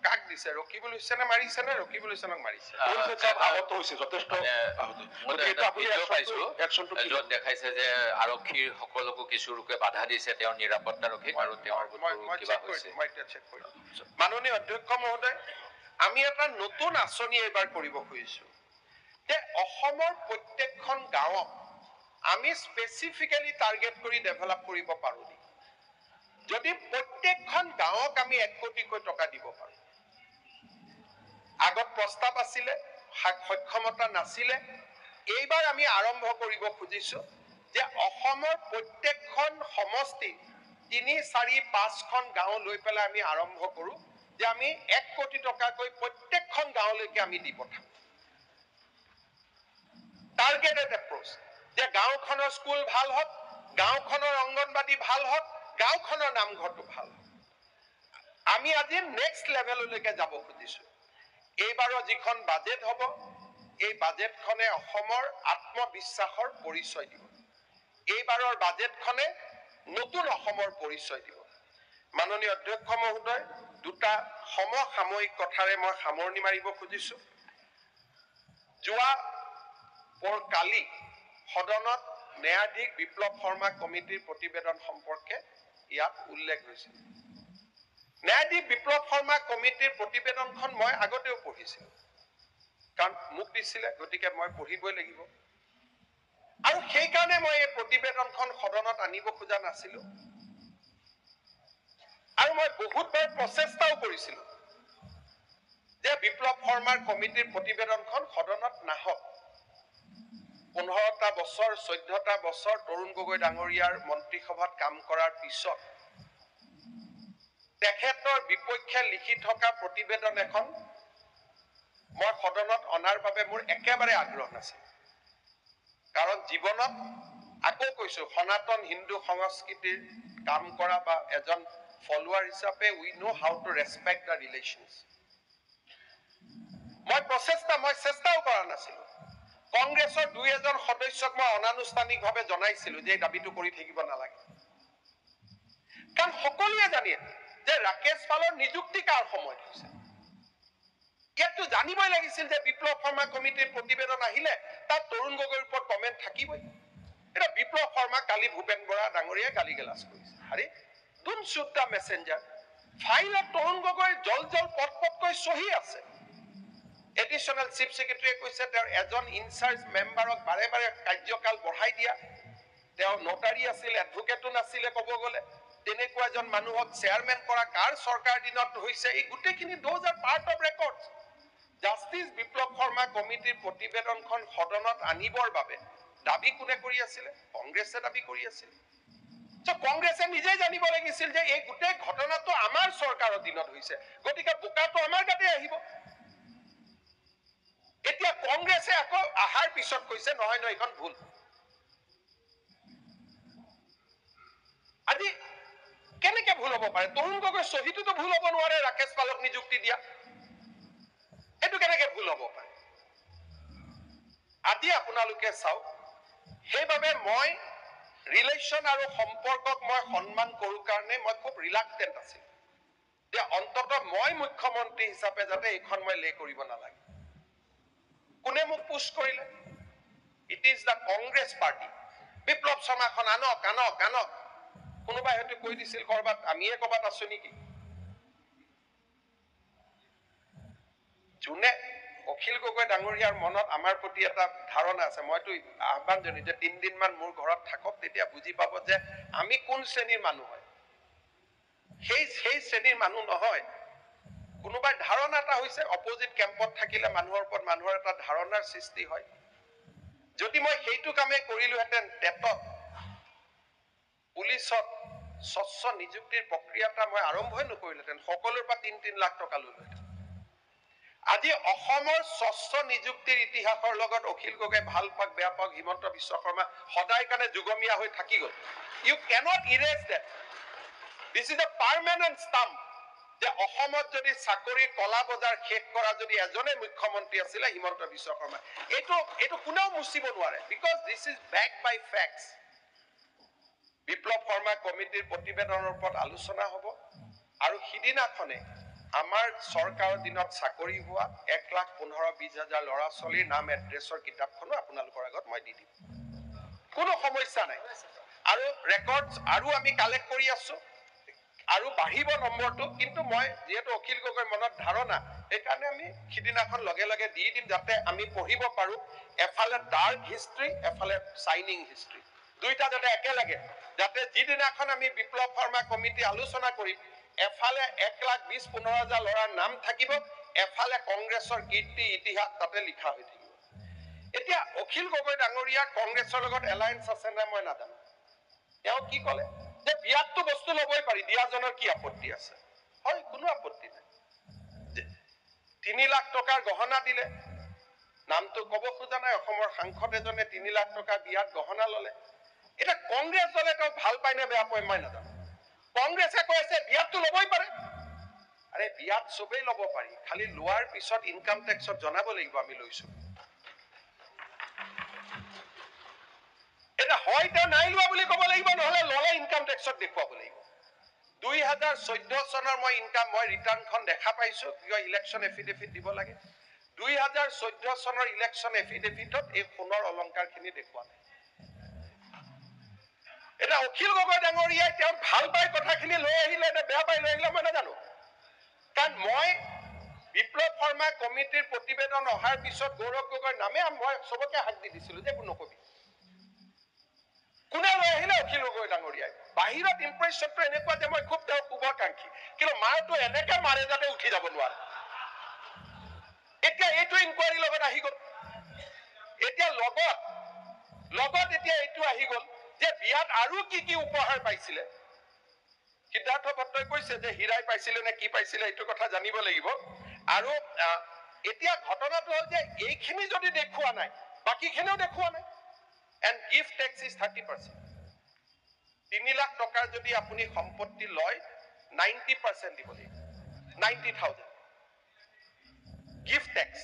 কাক দিছে ৰকিবুল হুছেইনে মাৰিছে নে ৰকিবুল হুছেইনক মাৰিছে আহত হৈছে যথেষ্ট য'ত দেখাইছে যে আৰক্ষীৰ সকলোকো কিছু লোকে বাধা দিছে তেওঁৰ নিৰাপত্তাৰক্ষীক আৰু তেওঁৰ কিবা হৈছে মাননীয় অধ্যক্ষ মহোদয় আমি এটা নতুন আঁচনি এইবাৰ কৰিব খুজিছো যে অসমৰ প্ৰত্যেকখন গাঁৱক আমি স্পেচিফিকেলি টাৰ্গেট কৰি ডেভেলপ কৰিব পাৰো যদি প্ৰত্যেকখন গাঁৱক আমি 1 কোটিকৈ টকা দিব পাৰো আগত প্ৰস্তাৱ আছিলে সক্ষমতা নাছিলে এইবাৰ আমি আৰম্ভ কৰিব খুজিছো যে অসমৰ প্ৰত্যেকখন সমষ্টি 3, 4, 5খন গাঁও লৈ পেলাই আমি আৰম্ভ কৰো যে আমি 1 কোটি টকাকৈ প্ৰত্যেকখন গাঁৱলৈকে আমি দি পঠাম টাৰ্গেটেড এপ্ৰোচ যে গাঁওখনৰ স্কুল ভাল হওক গাঁওখনৰ অংগনবাদী ভাল হওক গাঁওখনৰ নামঘৰটো ভাল আমি আজি নেক্সট লেভেললৈকে যাব খুজিছো এইবাৰৰ যিখন বাজেট হ'ব এই বাজেটখনে অসমৰ আত্মবিশ্বাসৰ পৰিচয় দিব এইবাৰৰ বাজেটখনে নতুন অসমৰ পৰিচয় দিব মাননীয় অধ্যক্ষ মহোদয় দুটা সমসাময়িক কথাৰে মই সামৰণি মাৰিব খুজিছো যোৱা কালি সদনত ন্যায়াধীশ বিপ্লৱ শৰ্মা কমিটিৰ প্ৰতিবেদন সম্পৰ্কে ইয়াত উল্লেখ হৈছিল ন্যায়াধীশ বিপ্লৱ শৰ্মা কমিটিৰ প্ৰতিবেদনখন মই আগতেও পঢ়িছিলো কাৰণ মোক দিছিলে গতিকে মই পঢ়িবই লাগিব আৰু সেই কাৰণে মই এই প্ৰতিবেদনখন সদনত আনিব খোজা নাছিলো আৰু মই বহুতবাৰ প্ৰচেষ্টাও কৰিছিলো যে বিপ্লৱ শৰ্মাৰ কমিটিৰ প্ৰতিবেদনখন সদনত নাহক 15টা বছৰ 14টা বছৰ তৰুণ গগৈ ডাঙৰীয়াৰ মন্ত্ৰীসভাত কাম কৰাৰ পিছত তেখেতৰ বিপক্ষে লিখি থকা প্ৰতিবেদন এখন মই সদনত অনাৰ বাবে মোৰ একেবাৰে আগ্ৰহ নাছিল কাৰণ জীৱনত আকৌ কৈছো সনাতন হিন্দু সংস্কৃতিৰ কাম কৰা বা এজন ফলোৱাৰ হিচাপে we know how to ৰেসপেক্ট the ৰিলেশনস মই চেষ্টাও কৰা নাছিল কংগ্ৰেছৰ 2-এজন সদস্যক মই অনানুষ্ঠানিকভাৱে জনাইছিলো যে দাবীটো কৰি থাকিব নালাগে কাৰণ সকলোৱে জানে যে ৰাকেশ পালৰ নিযুক্তি কাৰ সময়ত হৈছে ইয়াতো জানিবই লাগিছিল যে বিপ্লৱ শৰ্মা কমিটিৰ প্ৰতিবেদন আহিলে তাত তৰুণ গগৈৰ ওপৰত কমেন্ট থাকিবই এটা বিপ্লৱ শৰ্মা কালি ভূপেন বৰা ডাঙৰীয়া গালিগালাজ কৰিছে আৰে ডোন্ট শুট দা মেসেঞ্জাৰ ফাইলত তৰুণ গগৈৰ জল পটকৈ সহি আছে এডিশনাল চিফ সেক্ৰেটাৰীয়ে কৈছে তেওঁৰ এজন ইনচাৰ্জ মেম্বাৰক বাৰে বাৰে কাৰ্যকাল বঢ়াই দিয়া তেওঁ নোটাৰী আছিল এডভোকেটো নাছিলে ক'ব গ'লে তেনেকুৱা এজন মানুহক চেয়াৰম্যান কৰা কাৰ চৰকাৰ দিনত হৈছে এই গুটেখিনি those are part of records justice Biplab Sarma কমিটিৰ প্ৰতিবেদনখন সদনত আনিবৰ বাবে দাবী কোনে কৰি আছিল কংগ্ৰেছে দাবী কৰি আছিল কংগ্ৰেছে নিজে জানিব লাগিছিল যে এই গুটে ঘটনাটো আমাৰ চৰকাৰৰ দিনত হৈছে গতিকে বোকাটো আমাৰ গাতে আহিব এতিয়া কংগ্ৰেছে আকৌ আহাৰ পিছত কৈছে নহয় এখন ভুল আজি কেনেকে ভুল হ'ব পাৰে? তৰুণ গগৈ শ্বহীদতো ভুল হ'ব নোৱাৰে ৰাকেশ পালক নিযুক্তি দিয়া। এইটো কেনেকে ভুল হ'ব পাৰে? আজি আপোনালোকে চাওক, সেইবাবে মই ৰিলেশ্যন আৰু সম্পৰ্কক মই সন্মান কৰোঁ কাৰণে মই খুব ৰিলাক্টেণ্ট আছিলোঁ যে অন্ততঃ মই মুখ্যমন্ত্ৰী হিচাপে যাতে এইখন মই লে কৰিব নালাগে। কোনে মোক পুছ কৰিলে? It is the Congress party. Biplab শৰ্মাখন আনক আনক আনক। কোনোবাই হয়তো কৈ দিছিল কৰবাত, আমিয়ে কৰবাত আছো নেকি? যোনে অখিল গগৈ ডাঙৰীয়াৰ মনত আমাৰ প্ৰতি এটা ধাৰণা আছে, মইতো আহ্বান জনাই যে 3 দিনমান মোৰ ঘৰত থাকক, তেতিয়া বুজি পাব যে আমি কোন শ্ৰেণীৰ মানুহ হয়। সেই শ্ৰেণীৰ মানুহ নহয়। কোনোবাই ধাৰণা এটা হৈছে অপজিট কেম্পত থাকিলে মানুহৰ ওপৰত মানুহৰ এটা ধাৰণাৰ সৃষ্টি হয়। যদি মই সেইটো কামে কৰিলোহেঁতেন, টেটত পুলিচত স্বচ্ছ নিযুক্তিৰ প্ৰক্ৰিয়া এটা মই আৰম্ভই নকৰিলোহেঁতেন, সকলোৰ পৰা 3-3 লাখ টকা ললোহেঁতেন। আজি অসমৰ স্বচ্ছ নিযুক্তিৰ ইতিহাসৰ লগত অখিল গগৈ ভাল পাক বেয়া পাক, হিমন্ত বিশ্ব শৰ্মা সদায় কাৰণে যুগমীয়া হৈ থাকি গ'ল। You cannot erase that. This is a permanent stamp যে অসমত যদি চাকৰিৰ কলা বজাৰ শেষ কৰা যদি এজনে মুখ্যমন্ত্ৰী আছিলে হিমন্ত বিশ্ব শৰ্মা। এইটো কোনেও মুচিব নোৱাৰে, because this is back by facts. Biplab Sarma কমিটিৰ প্ৰতিবেদনৰ ওপৰত আলোচনা হ'ব আৰু সিদিনাখনে আমাৰ চৰকাৰৰ দিনত চাকৰি হোৱা 1,15,20,000 ল'ৰা ছোৱালীৰ নাম এড্ৰেছৰ কিতাপখনো আপোনালোকৰ আগত মই দি দিম। কোনো সমস্যা নাই। আৰু ৰেকৰ্ডছ আৰু আমি কালেক্ট কৰি আছো আৰু বাঢ়িব নম্বৰটো, কিন্তু মই যিহেতু অখিল গগৈৰ মনত ধাৰণা, সেইকাৰণে আমি সিদিনাখন লগে লগে দি দিম যাতে আমি পঢ়িব পাৰো। এফালে ডাৰ্ক হিষ্ট্ৰী, এফালে চাইনিং হিষ্ট্ৰী, দুইটা যাতে একেলগে, যাতে যিদিনাখন আমি বিপ্লৱ শৰ্মা কমিটি আলোচনা কৰিম এফালে 1,20,15,000 ল'ৰাৰ নাম থাকিব, এফালে কংগ্ৰেছৰ কীৰ্তি ইতিহাস তাতে লিখা হৈ থাকিব। এতিয়া অখিল গগৈ ডাঙৰীয়া কংগ্ৰেছৰ লগত এলায়েন্স আছে নে মই নাজানো। তেওঁ কি ক'লে যে বিয়াতটো বস্তু ল'বই পাৰি, দিয়াজনৰ কি আপত্তি আছে? হয়, কোনো আপত্তি নাই। 3 লাখ টকাৰ গহনা দিলে, নামটো ক'ব খোজা নাই, অসমৰ সাংসদ এজনে 3 লাখ টকা বিয়াত গহনা ল'লে। এটা কংগ্ৰেছ দলে তেওঁ ভাল পায় নে বেয়া পায় মই নাজানো। কংগ্ৰেছে কৈ আছে বিয়াতটো ল'বই পাৰে। আৰে বিয়াত চবেই ল'ব পাৰি, খালি লোৱাৰ পিছত ইনকাম টেক্সত জনাব লাগিব আমি লৈছো। এটা হয় তেওঁ নাই লোৱা বুলি ক'ব লাগিব, নহলে ল'লে ইনকাম টেক্সত দেখুৱাব লাগিব। 2014 চনৰ মই ৰিটাৰ্ণখন দেখা পাইছো, কিয় ইলেকশ্যন এফিডেভিট দিব লাগে। 2014 চনৰ ইলেকশ্যন এফিডেভিটত এই সোণৰ অলংকাৰখিনি দেখুওৱা নাই। এটা অখিল গগৈ ডাঙৰীয়াই তেওঁ ভাল পাই কথাখিনি লৈ আহিলে নে বেয়া পাই লৈ আহিলে মই নাজানো। কাৰণ মই বিপ্লৱ শৰ্মা কমিটিৰ প্ৰতিবেদন অহাৰ পিছত গৌৰৱ গগৈৰ নামে মই চবকে হাক দি দিছিলো যে একো নকবি। কোনে লৈ আহিলে? অখিল গগৈ ডাঙৰীয়াই। বাহিৰত ইম্প্ৰেশ্যনটো এনেকুৱা যে মই খুব তেওঁৰ শুভাকাংক্ষী, কিন্তু মাৰটো এনেকে মাৰে যাতে উঠি যাব নোৱাৰে। এতিয়া এইটো ইনকুৱাৰীৰ লগত আহি গ'ল। এতিয়া লগত এতিয়া এইটো আহি গ'ল যে বিয়াত আৰু কি কি উপহাৰ পাইছিলে। সিদ্ধাৰ্থ ভট্টই কৈছে যে হীৰাই পাইছিলে নে কি পাইছিলে এইটো কথা জানিব লাগিব। আৰু এতিয়া ঘটনাটো হ'ল যে এইখিনি যদি দেখুওৱা নাই, বাকীখিনিও দেখুওৱা নাই। And gift tax is 30%. 3 lakh টকাৰ যদি আপুনি সম্পত্তি লয় 90% দিব লাগিব, 90,000 গিফট টেক্স,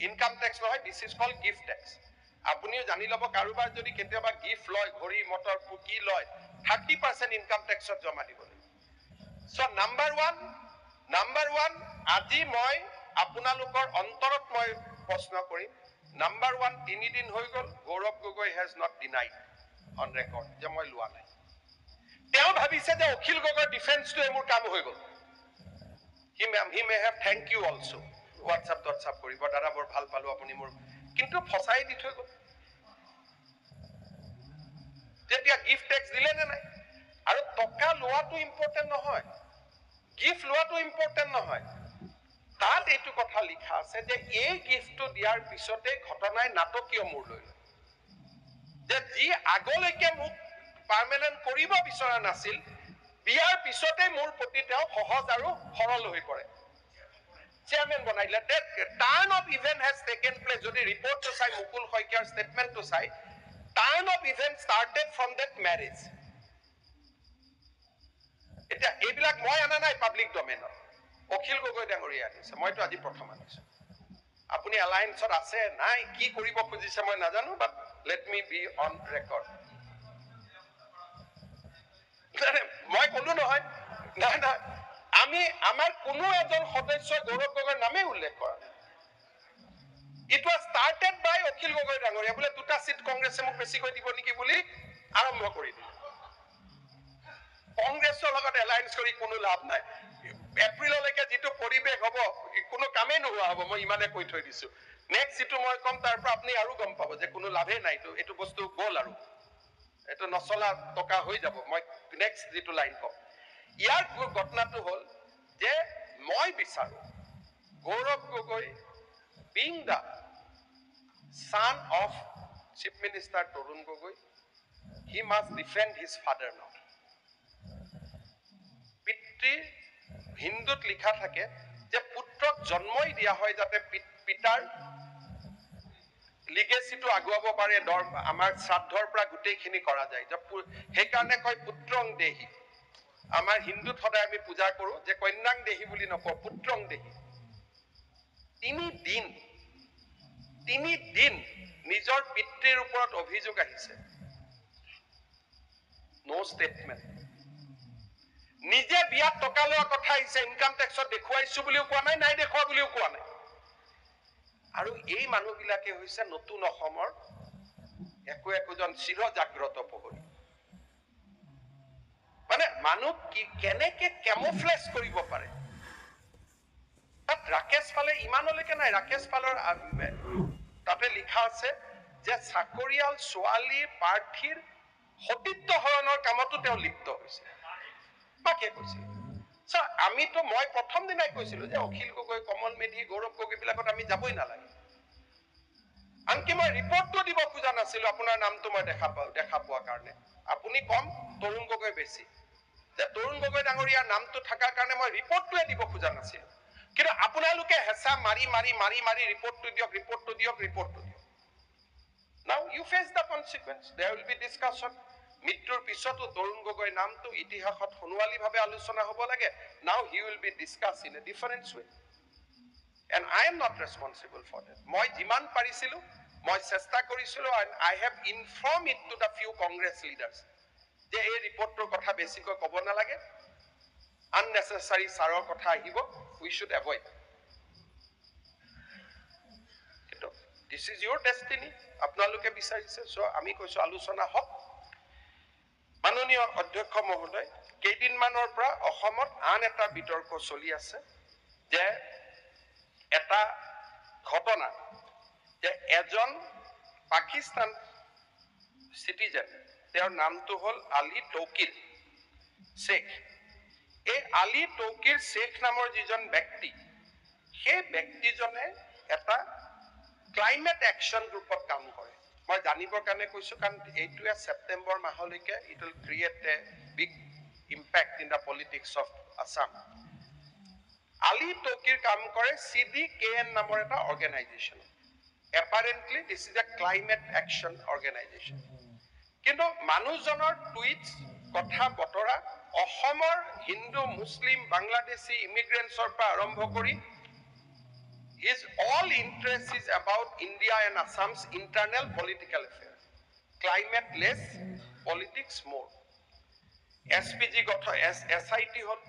ইনকাম টেক্স নহয়, this is called gift tax. আপুনিও জানি ল'ব, কাৰোবাৰ যদি কেতিয়াবা গিফ্ট লয়, ঘড়ী মটৰ পুকি লয়, 30% ইনকাম টেক্সত জমা দিব লাগিব। চ' নাম্বাৰ ওৱান আজি মই আপোনালোকৰ অন্তৰত মই প্ৰশ্ন কৰিম। নাম্বাৰ 1, 3 দিন হৈ গ'ল, Gaurav Gogoi has not denied on record যে মই লোৱা নাই। তেওঁ ভাবিছে যে অখিল গগৈৰ ডিফেন্সটোৱে মোৰ কাম হৈ গ'ল। He may have thank you also, WhatsApp কৰিব, দাদা বৰ ভাল পালো আপুনি মোৰ, কিন্তু ফচাই দি থৈ গ'ল। তেতিয়া গিফ্ট টেক্স দিলে নে নাই? আৰু টকা লোৱাটো ইম্পৰ্টেণ্ট নহয়, গিফ্ট লোৱাটো ইম্পৰ্টেণ্ট নহয়। তাত এইটো কথা লিখা আছে যে এই গিফ্টটো দিয়াৰ পিছতে ঘটনাই নাটকীয় মূৰ লৈ লয়। যে যি আগলৈকে মোক পাৰ্মানেণ্ট কৰিব বিচৰা নাছিল, বিয়াৰ পিছতে মোৰ প্ৰতি তেওঁ সহজ আৰু সৰল হৈ পৰে। চেয়াৰমেন বনাই দিলে। Turn of event has taken place. যদি ৰিপৰ্টটো চাই, মুকুল শইকীয়াৰ ষ্টেটমেণ্টটো চাই, turn of event started from that marriage. এতিয়া এইবিলাক মই আনা নাই পাব্লিক ডমেইনত, অখিল গগৈ ডাঙৰীয়া আনিছে, মইতো আজি প্ৰথম আনিছো। আপুনি এলায়েন্সত আছে নাই কি কৰিব খুজিছে মই নাজানো, but let me be on record. মই কলো নহয়, নাই নাই আমি আমাৰ কোনো এজন সদস্যই গৌৰৱ গগৈৰ নামেই উল্লেখ কৰা নাই। ইট ৱাজ ষ্টাৰ্টেড বাই অখিল গগৈ ডাঙৰীয়া, বোলে 2টা সিট কংগ্ৰেছে মোক বেছিকৈ দিব নেকি বুলি আৰম্ভ কৰি দিলে। কংগ্ৰেছৰ লগত এলায়েন্স কৰি কোনো লাভ নাই। এপ্ৰিললৈকে যিটো পৰিৱেশ হ'ব কোনো কামেই নোহোৱা হ'ব, মই ইমানে কৈ থৈ দিছো। নেক্সট যিটো মই কম তাৰ পৰা আপুনি আৰু গম পাব যে কোনো লাভেই নাই, এইটো বস্তু গ'ল আৰু এইটো নচলা টকা হৈ যাব। মই নেক্সট যিটো লাইন কম, ইয়াৰ ঘটনাটো হ'ল যে মই বিচাৰো Gaurav Gogoi being the son of Chief Minister Tarun Gogoi, he must defend his father now. পিতৃ হিন্দুত লিখা থাকে যে পুত্ৰক জন্মই দিয়া হয় যাতে পিতাৰ লিগেচিটো আগুৱাব পাৰে, আমাৰ শ্ৰাদ্ধৰ পৰা গোটেইখিনি কৰা যায়, সেইকাৰণে কয় পুত্ৰং দেহি। আমাৰ হিন্দুত সদায় আমি পূজা কৰো যে কন্যাং দেহি বুলি নকওঁ, পুত্ৰং দেহি। 3 দিন নিজৰ পিতৃৰ ওপৰত অভিযোগ আহিছে, নো ষ্টেটমেণ্ট। নিজে বিয়াত টকা লোৱা কথা আহিছে, ইনকাম টেক্সত দেখুৱাইছো বুলিও কোৱা নাই, নাই দেখুওৱা বুলিও কোৱা নাই। আৰু এই মানুহবিলাকে হৈছে নতুন অসমৰ একোজন চিৰজাগ্ৰত প্ৰহৰী। মানে মানুহ কেনেকে কেমোফ্লেজ কৰিব পাৰে। তাত ৰাকেশ পালে ইমানলৈকে নাই, ৰাকেশ পালৰ তাতে লিখা আছে যে চাকৰিয়াল ছোৱালীৰ প্ৰাৰ্থীৰ সতীত্ব হৰণৰ কামতো তেওঁ লিপ্ত হৈছে। বাকে কৈছিল আমিতো মই প্ৰথম দিনাই কৈছিলো যে অখিল গগৈ, কমল মেধি, গৌৰৱ গগৈ বিলাকত আমি যাবই নালাগে। আনকি মই ৰিপৰ্টটো দিব খোজা নাছিলো, আপোনাৰ নামটো মই দেখা পোৱা কাৰণে। আপুনি কম, তৰুণ গগৈ বেছি, যে তৰুণ গগৈ ডাঙৰীয়াৰ নামটো থকাৰ কাৰণে মই ৰিপৰ্টটোৱে দিব খোজা নাছিলো। কিন্তু আপোনালোকে হেঁচা মাৰি ৰিপৰ্টটো দিয়ক। Now you face the consequence. There will be discussion. মৃত্যুৰ পিছতো তৰুণ গগৈ নামটো ইতিহাসত সোণোৱালীভাৱে আলোচনা হ'ব লাগে। Now he will be discussed in a different way. And I am not responsible for that. মই যিমান পাৰিছিলো মই চেষ্টা কৰিছিলো, and I have informed it to the few Congress leaders যে এই ৰিপৰ্টটোৰ কথা বেছিকৈ ক'ব নালাগে, unnecessary ছাৰৰ কথা আহিব, we should avoid. কিন্তু this is your destiny, আপোনালোকে বিচাৰিছে, so আমি কৈছো আলোচনা হওক। মাননীয় অধ্যক্ষ মহোদয়, কেইদিনমানৰ পৰা অসমত আন এটা বিতৰ্ক চলি আছে যে এটা ঘটনা যে এজন পাকিস্তান চিটিজেন, তেওঁৰ নামটো হ'ল আলী তৌকিৰ শেখ। এই আলী তৌকিৰ শেখ নামৰ যিজন ব্যক্তি, সেই ব্যক্তিজনে এটা ক্লাইমেট একশ্যন গ্ৰুপত কাম কৰে। মই জানিবৰ কাৰণে কৈছো, কাৰণ এইটোৱে ছেপ্টেম্বৰ মাহলৈকে it will create a big impact in the politics of Assam. Ali Tauqir কাম কৰে CDKN নামৰ এটা organisation. Apparently this is a climate action organisation. কিন্তু মানুহজনৰ টুইটছ, কথা বতৰা অসমৰ হিন্দু, মুছলিম, বাংলাদেশী ইমিগ্ৰেণ্টছৰ পৰা আৰম্ভ কৰি his all interest is about India and Assam's internal political affairs. Climate less, politics more. SPG গঠন, SIT হল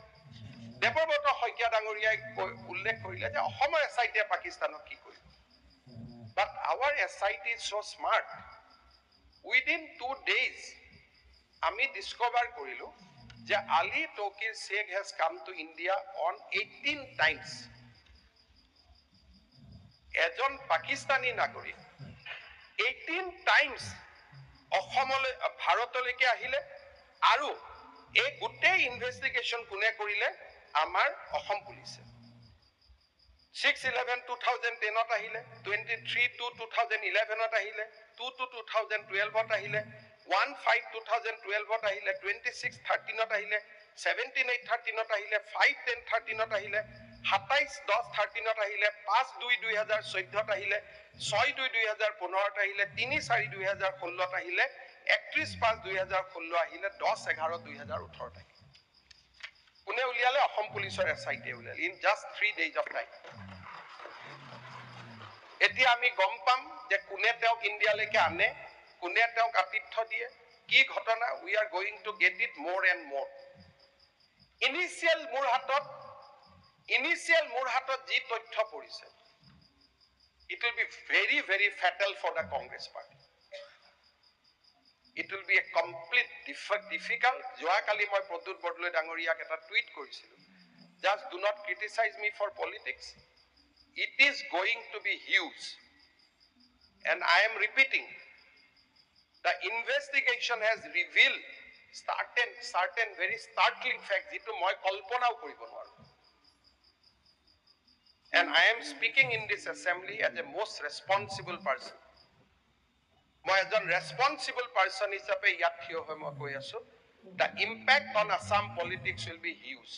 দেৱব্ৰত শইকীয়া ডাঙৰীয়াই উল্লেখ কৰিলে যে অসমৰ SIT পাকিস্তানক কি কৰিব। But our SIT is so smart. Within 2 days, আমি ডিস্কভাৰ কৰিলো যে Ali Tauqir Sheikh has come to India on 18 times. এজন পাকিস্তানী নাগৰিক 18 টাইমছ অসমলৈ, ভাৰতলৈকে আহিলে। আৰু এই গোটেই ইনভেষ্টিগেশ্যন কোনে কৰিলে? আমাৰ অসম পুলিচে। 6/11/2010 আহিলে, 23/2/2011 আহিলে, 2/2012 আহিলে, 1/5/2012 আহিলে, 26/13 আহিলে, 17/8/13 আহিলে, 5/10/13 আহিলে, 27/10/13 আহিলে, 5/2/2014 আহিলে, 6/2/2015 আহিলে, 3/4/2016 আহিলে, 31/5/2016 আহিলে, 10/11/2018 আহিলে। কোনে উলিয়ালে অসম পুলিচৰ এছআইটিয়ে উলিয়ালে in just 3 days of time এতিয়া আমি গম পাম যে কোনে তেওঁক ইণ্ডিয়ালৈকে আনে কোনে তেওঁক আতিথ্য দিয়ে কি ঘটনা we are going to get it মোৰ এণ্ড মোৰ ইনিচিয়েল মোৰ হাতত যি তথ্য পৰিছে it will be very very fatal for the Congress party it will be a complete difficult joakali moi Pradut Bordoloi dangoriyak eta tweet koriছিলো just do not criticize me for politics it is going to be huge and I am repeating the investigation has revealed certain very startling facts jitu moi kalponao koribo noaru and I am speaking in this assembly as a most responsible person মই এজন responsible person হিচাপে ইয়াত থিয় হৈ মই কৈ আছো the impact on Assam politics will be huge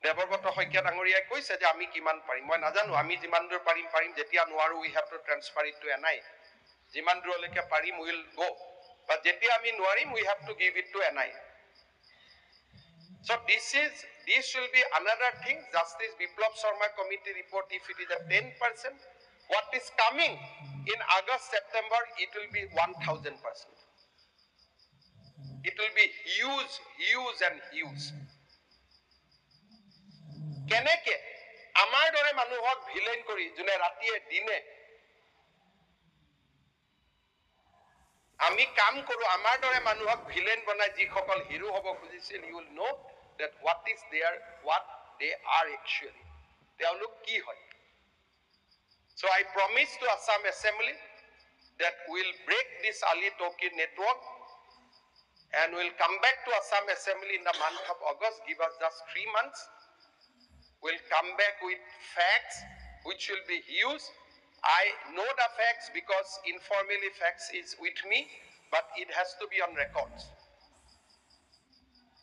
Debabrata Saikia ডাঙৰীয়াই কৈছে যে আমি কিমান পাৰিম মই নাজানো আমি যিমান দূৰ পাৰিম যেতিয়া নোৱাৰো we have to transfer it to NI যিমান দূৰলৈকে পাৰিম will go but যেতিয়া আমি নোৱাৰিম we have to give it to NI so this will be another thing Justice Biplab Sharma committee report if it is a 10% what is coming in August September it will be 1000% it will be huge and huge কেনেকে আমাৰ দৰে মানুহক villain কৰি জুনে ৰাতিয়ে দিনে আমি কাম কৰো আমাৰ দৰে মানুহক ভিলেন বনাই যিসকল হিৰো হ'ব খুজিছিল you will know that what they are actually তেওঁলোক কি হয় so I promise to Assam Assembly that we will break this Ali Toki network and we will come back to Assam Assembly in the month of August give us just 3 months we'll come back with facts which will be huge I know the facts because informally facts is with me but it has to be on records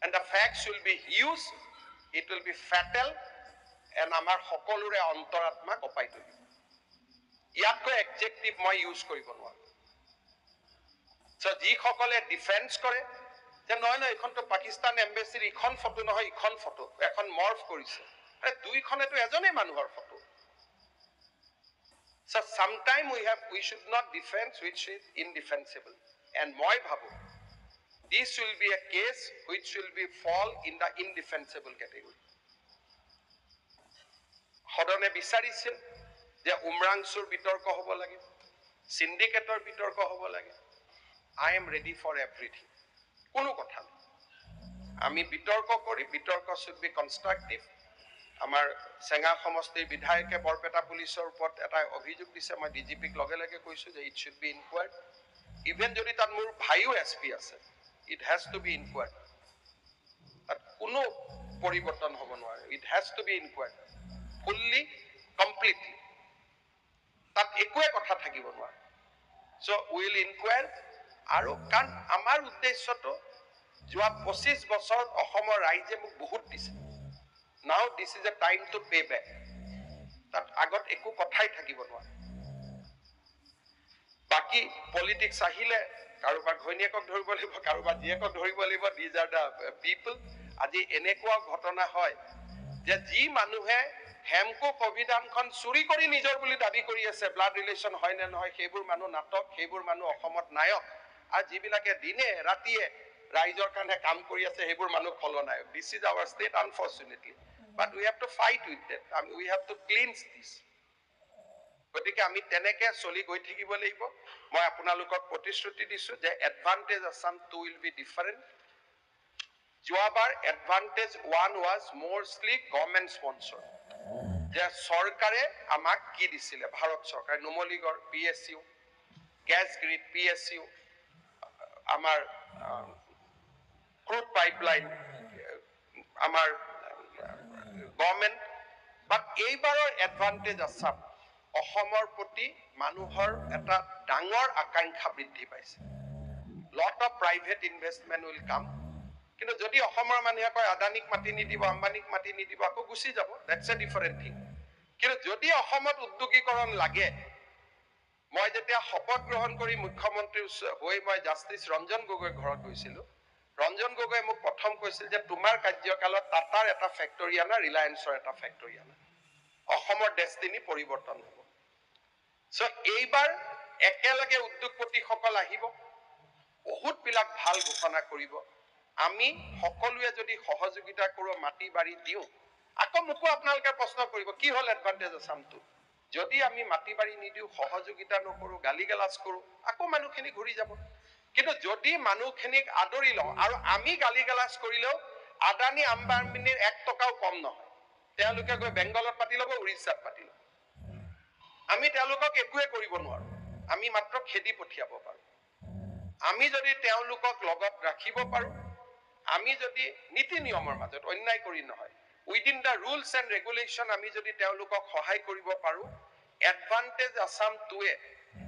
and the facts will be huge it will be fatal and amar hokolure antaratma kopai tholibo ইয়াতকৈ adjective মই use কৰিব নোৱাৰো so যি সকলে defence কৰে যে নহয় এইখনটো পাকিস্তান এম্বাসিৰ ইখন ফটো নহয় ইখন ফটো এখন মৰ্ফ কৰিছে আৰে দুইখনেটো এজনে মানুহৰ photo so sometime we should not defend which is indefensible and moi bhabu this will be a case which will be fall in the indefensible category সদনে বিচাৰিছিল যে উমৰাংচুৰ বিতৰ্ক হ'ব লাগে সিন্ডিকেটৰ বিতৰ্ক হ'ব লাগে I am ready for everything কোনো কথা নাই আমি বিতৰ্ক কৰি বিতৰ্ক should be constructive আমাৰ সেঙা সমষ্টিৰ বিধায়কে বৰপেটা পুলিচৰ ওপৰত এটা অভিযোগ দিছে মই ডিজিপিক লগে লগে কৈছো যে it should be inquired even যদি তাত মোৰ ভাইও এসপি আছে it has to be inquired তাত কোনো পৰিৱৰ্তন হ'ব নোৱাৰে it has to be inquired fully completely তাত একোৱে কথা থাকিব নোৱাৰে so we will inquire আৰু কান আমাৰ উদ্দেশ্যটো যোৱা 25 বছৰ অসমৰ ৰাইজে মোক বহুত দিছে now this is a time to pay back তাত আগত একো কথাই থাকিব নোৱাৰে বাকি পলিটিক্স আহিলে কাৰোবাৰ ঘৈণীয়েকক ধৰিব লাগিব কাৰোবাৰ জীয়েকক ধৰিব লাগিব these are the people আজি এনেকুৱা ঘটনা হয় যে যি মানুহে হেমকো কবিধানখন চুৰি কৰি নিজৰ বুলি দাবী কৰি আছে ব্লাড ৰিলেশন হয় নে নহয় সেইবোৰ মানুহ নাটক সেইবোৰ মানুহ অসমত নায়ক আৰু যিবিলাকে দিনে ৰাতিয়ে ৰাইজৰ কাৰণে কাম কৰি আছে সেইবোৰ মানুহ খলনায়ক this is our state unfortunately but we have to fight with that we have to cleanse this গতিকে আমি তেনেকে চলি গৈ থাকিব লাগিব মই আপোনালোকক প্ৰতিশ্ৰুতি দিছো যে advantage Assam 2 will be different যোৱাবাৰ advantage 1 was mostly government sponsored যে সরকারে আমাক কি দিছিলে ভারত সরকার Numaligarh PSU gas grid PSU আমার ক্রুড পাইপলাইন আমার গভর্নমেন্ট বাট এইবাৰৰ এডভান্টেজ আসাম অসমৰ প্ৰতি মানুহৰ এটা ডাঙৰ আকাংক্ষা বৃদ্ধি পাইছে lot of private investment will come কিন্তু যদি অসমৰ মানুহে কয় আদানিক মাটি নিদিব আম্বানিক মাটি নিদিব আকৌ গুছি যাব that's a different thing কিন্তু যদি অসমত উদ্যোগীকৰণ লাগে মই যেতিয়া শপত গ্ৰহণ কৰি মুখ্যমন্ত্ৰী হৈ মই জাস্টিস ৰঞ্জন গগৈ ঘৰত গৈছিলো ৰঞ্জন গগৈয়ে মোক প্ৰথম কৈছিল যে তোমাৰ কাৰ্যকালত টাটাৰ এটা ফেক্টৰী আনা, ৰিলায়েন্সৰ এটা ফেক্টৰী আনা, অসমৰ ডেষ্টিনি পৰিৱৰ্তন হ'ব। চ' এইবাৰ একেলগে উদ্যোগপতিসকল আহিব, বহুতবিলাক ভাল ঘোষণা কৰিব। আমি সকলোৱে যদি সহযোগিতা কৰোঁ, মাটি বাৰী দিওঁ, আকৌ মোকো আপোনালোকে প্ৰশ্ন কৰিব কি হ'ল এডভান্টেজ আছামটো। যদি আমি মাটি বাৰী নিদিওঁ, সহযোগিতা নকৰোঁ, গালি গালাজ কৰোঁ, আকৌ মানুহখিনি ঘূৰি যাব। কিন্তু যদি মানুহখিনিক আদৰি লওঁ আৰু আমি গালি গালাজ কৰিলেও আদানী আম্বানীৰ 1 টকাও কম নহয়, তেওঁলোকে গৈ বেংগলত পাতি ল'ব, উৰিষ্যাত পাতি ল'ব। আমি তেওঁলোকক একোৱে কৰিব নোৱাৰো, আমি মাত্ৰ খেদি পঠিয়াব পাৰো। আমি যদি তেওঁলোকক লগত ৰাখিব পাৰো, আমি যদি নীতি নিয়মৰ মাজত অন্যায় কৰি নহয়, within the rules and regulation আমি যদি তেওঁলোকক সহায় কৰিব পাৰো, এডভান্টেজ আছাম 2-এ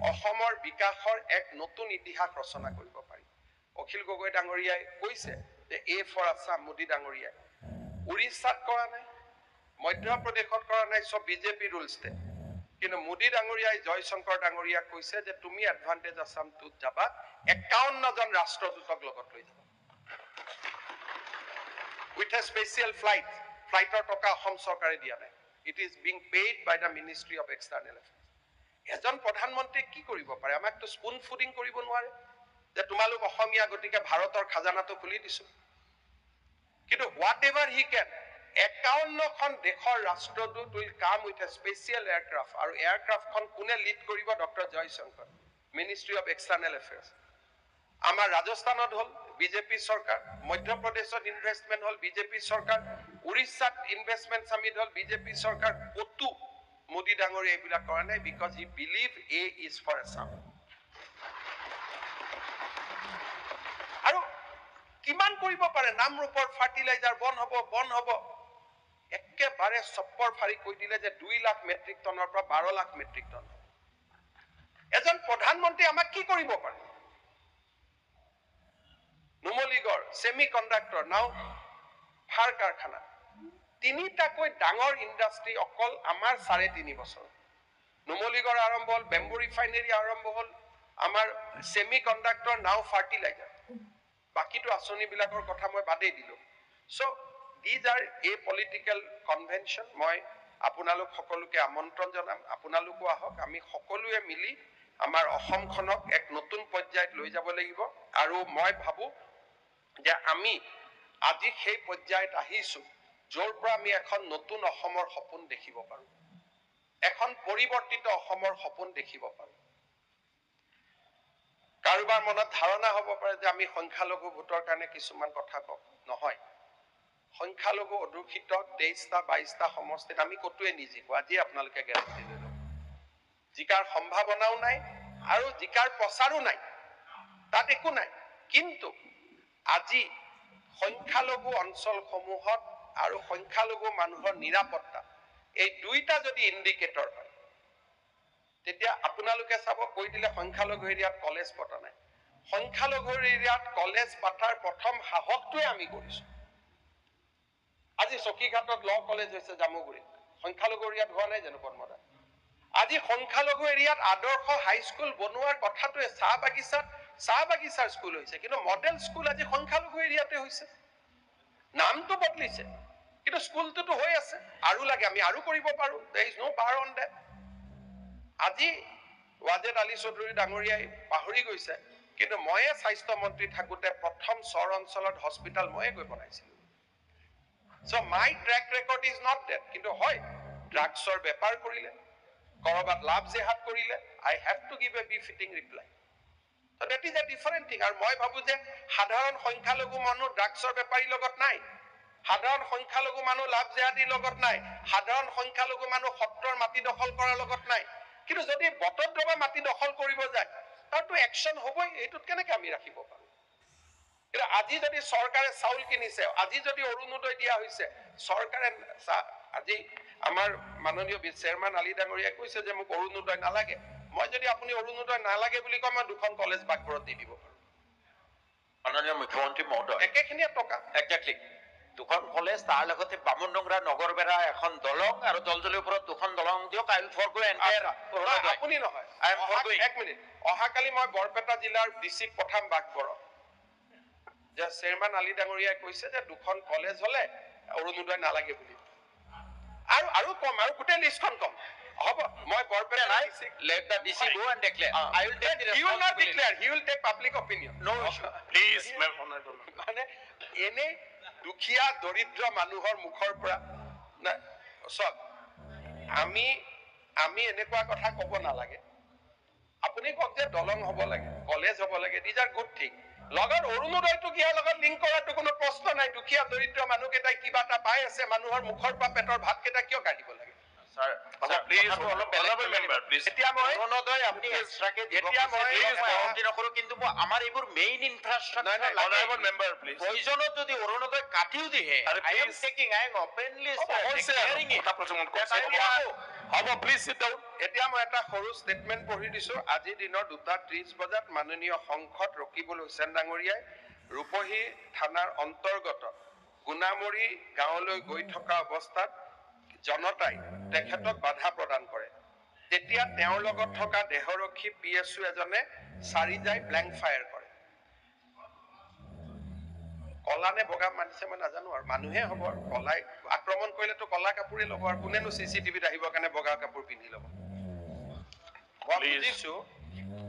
অসমৰ বিকাশৰ এক নতুন ইতিহাস ৰচনা কৰিব পাৰি। অখিল গগৈ ডাঙৰীয়াই কৈছে যে এ ফৰ আছাম, মোদী ডাঙৰীয়াই উৰিষ্যাত কৰা নাই, মধ্যপ্ৰদেশত কৰা নাই, চব বিজেপি ৰুলছতে। কিন্তু মোদী ডাঙৰীয়াই, জয়শংকৰ ডাঙৰীয়াক কৈছে যে তুমি এডভান্টেজ আছাম 2-ত যাবা, 51জন ৰাষ্ট্ৰদূতক লগত লৈ যাবা। With a special flight, ফ্লাইটৰ টকা অসম চৰকাৰে দিয়া নাই। It is being paid by the Ministry of External Affairs. এজন প্ৰধানমন্ত্ৰীয়ে কি কৰিব পাৰে? আমাকতো স্পুন ফুডিং কৰিব নোৱাৰে যে তোমালোক অসমীয়া গতিকে ভাৰতৰ খাজানাটো খুলি দিছো। কিন্তু হোৱাট এভাৰ হি কেন, 51খন দেশৰ ৰাষ্ট্ৰদূত will come with a special aircraft, আৰু এয়াৰক্ৰাফ্টখন কোনে লিড কৰিব? Doctor Jaishankar, ministry of external affairs. আমাৰ ৰাজস্থানত হ'ল বিজেপি চৰকাৰ, মধ্যপ্ৰদেশত ইনভেষ্টমেণ্ট হ'ল বিজেপি চৰকাৰ, উৰিষ্যাত ইনভেষ্টমেণ্ট সামিট হ'ল বিজেপি চৰকাৰ। ক'তো মোদী ডাঙৰীয়া এইবিলাক কৰা নাই, because he believe A is for Assam. আৰু কিমান কৰিব পাৰে? নামৰূপৰ ফাৰ্টিলাইজাৰ বন্ধ হ'ব। একেবাৰে চপ্পৰ ফাৰি কৈ দিলে যে 2 লাখ মেট্ৰিক টনৰ পৰা 12 লাখ মেট্ৰিক টন। এজন প্ৰধানমন্ত্ৰী আমাক কি কৰিব পাৰে? নুমলীগড় ছেমি কণ্ডাক্টৰ, নাও সাৰ কাৰখানা, 3টাকৈ ডাঙৰ ইণ্ডাষ্ট্ৰী অকল আমাৰ 3.5 বছৰ। নুমলীগড় আৰম্ভ হ'ল, বেম্বু ৰিফাইনেৰী আৰম্ভ হ'ল, আমাৰ ছেমি কণ্ডাক্টৰ, নাও ফাৰ্টিলাইজাৰ, বাকীটো আঁচনিবিলাকৰ কথা মই বাদেই দিলোঁ। So' these are a political convention. মই আপোনালোক সকলোকে আমন্ত্ৰণ জনাম, আপোনালোকো আহক, আমি সকলোৱে মিলি আমাৰ অসমখনক এক নতুন পৰ্যায়ত লৈ যাব লাগিব। আৰু মই ভাবো যে আমি আজি সেই পৰ্যায়ত আহিছোঁ য'ৰ পৰা আমি এখন নতুন অসমৰ সপোন দেখিব পাৰোঁ, এখন পৰিৱৰ্তিত অসমৰ সপোন দেখিব পাৰোঁ। কাৰোবাৰ মনত ধাৰণা হ'ব পাৰে যে আমি সংখ্যালঘু ভোটৰ কাৰণে কিছুমান কথা কওঁ, নহয়। সংখ্যালঘু অধ্যুষিত 23টা 22টা সমষ্টিত আমি ক'তোৱে নিজিকো, আজি আপোনালোকে গেৰাণ্টি লৈ লওক। জিকাৰ সম্ভাৱনাও নাই আৰু জিকাৰ প্ৰচাৰো নাই, তাত একো নাই। কিন্তু আজি সংখ্যালঘু অঞ্চলসমূহত আৰু সংখ্যালঘু মানুহৰ নিৰাপত্তা, এই দুইটা যদি ইণ্ডিকেটৰ হয়, তেতিয়া আপোনালোকে চাব, কৈ দিলে সংখ্যালঘু এৰিয়াত কলেজ পতা নাই। সংখ্যালঘু এৰিয়াত কলেজ পাতাৰ প্ৰথম সাহসটোৱে আমি কৰিছো। আজি চকীঘাটত ল কলেজ হৈছে জামুগুৰিত, সংখ্যালঘু এৰিয়াত হোৱা নাই জানো পদ্মদা? আজি সংখ্যালঘু এৰিয়াত আদৰ্শ হাইস্কুল বনোৱাৰ কথাটোৱে, চাহ বাগিচাৰ স্কুল হৈছে, কিন্তু মডেল স্কুল আজি সংখ্যালঘু এৰিয়াতে হৈছে। নামটো বদলিছে কিন্তু স্কুলটোতো হৈ আছে। আৰু লাগে, আমি আৰু কৰিব পাৰো, there is no bar on that। আজি ৱাজেদ আলী চৌধুৰী ডাঙৰীয়াই পাহৰি গৈছে, কিন্তু ময়ে স্বাস্থ্য মন্ত্ৰী থাকোঁতে প্ৰথম চৰ অঞ্চলত হস্পিটেল ময়ে গৈ বনাইছিলো। So my track record is not that। কিন্তু হয়, ড্ৰাগছৰ বেপাৰ কৰিলে, কৰবাত লাভ জেহাদ কৰিলে, I have to give a befitting reply। So that is a different thing। আৰু মই ভাবো যে সাধাৰণ সংখ্যালঘু মানুহ ড্ৰাগছৰ বেপাৰীৰ লগত নাই, সাধাৰণ সংখ্যালঘু মানুহ লাভ জেহাদীৰ লগত নাই, সাধাৰণ সংখ্যালঘু মানুহ সত্ৰৰ মাটি দখল কৰাৰ লগত নাই। কিন্তু যদি বটদ্ৰৱা মাটি দখল কৰিব যায়, তাৰতো একশ্যন হ'বই। এইটোত কেনেকে আমি ৰাখিব পাৰো? কিন্তু আজি যদি চৰকাৰে চাউল কিনিছে, আজি যদি অৰুণোদয় দিয়া হৈছে, চৰকাৰে আজি আমাৰ মাননীয় চেয়াৰমেন আলী ডাঙৰীয়াই কৈছে যে মোক অৰুণোদয় নালাগে। মই যদি আপুনি অৰুণোদয় নালাগে বুলি কয়, মই 2খন কলেজ বাগবোৰত দি দিব পাৰো। মাননীয় মুখ্যমন্ত্ৰী মহোদয়, একেখিনিয়ে টকা। একজেক্টলি 2খন কলেজ, তাৰ লগতে বামুনডোংৰা নগৰবেৰা এখন দলং, আৰু দলজলিৰ ওপৰত 2খন দলং দিয়ক। আই উইল ফৰগো এণ্টায়াৰ। আপুনি নহয়, I am forgoing। এক মিনিট, অহাকালি মই বৰপেটা জিলাৰ ডিচিক পঠাম বাগবৰত। যে চেয়াৰমেন আলী ডাঙৰীয়াই কৈছে যে দুখন কলেজ হলে অৰুণোদয় নালাগে বুলি আৰু কম আৰু গোটেই লিষ্টখন কম হ'ব মই বৰপেটা নাই Let the DC go and declare. I will take the he will not responsibility. declare he will take public opinion No issue. Please মানে এনে দুখীয়া দৰিদ্ৰ মানুহৰ মুখৰ পৰা চব আমি এনেকুৱা কথা ক'ব নালাগে আপুনি কওক যে দলং হ'ব লাগে কলেজ হ'ব লাগে দিজ আৰ গুড থিং লগত অৰুণোদয়টো কিহৰ লগত লিংক কৰাটো কোনো প্ৰশ্ন নাই দুখীয়া দৰিদ্ৰ মানুহকেইটাই কিবা এটা পাই আছে মানুহৰ মুখৰ পৰা পেটৰ ভাতকেইটা কিয় কাটিব লাগে এতিয়া মই অৰুণোদয় আপুনি এক্সট্ৰাকে দিব এতিয়া মই আপত্তি নকৰো কিন্তু মই আমাৰ এইবোৰ মেইন ইনফ্ৰাষ্ট্ৰাকচাৰ প্ৰয়োজনত যদি অৰুণোদয় কাটিও দিয়ে I am taking I am openly declaring it. হ'ব প্লিজ সিট ডাউন এতিয়া মই এটা সৰু ষ্টেটমেণ্ট পঢ়ি দিছো আজিৰ দিনৰ 2:30 বজাত মাননীয় সংসদ ৰকিবুল হুছেইন ডাঙৰীয়াই ৰূপহী থানাৰ অন্তৰ্গত গুণামৰী গাঁৱলৈ গৈ থকা অৱস্থাত জনতাই তেখেতক বাধা প্ৰদান কৰে তেতিয়া তেওঁৰ লগত থকা দেহৰক্ষী PSU এজনে চাৰিজাই ব্লেংক ফায়াৰ কৰে কলা নে বগা মানিছে মই নাজানো আৰু মানুহে হ'ব আৰু কলাই আক্ৰমণ কৰিলেতো কলা কাপোৰে ল'ব আৰু কোনেনো CCTVত আহিবৰ কাৰণে বগা কাপোৰ পিন্ধি ল'ব মই বুজিছো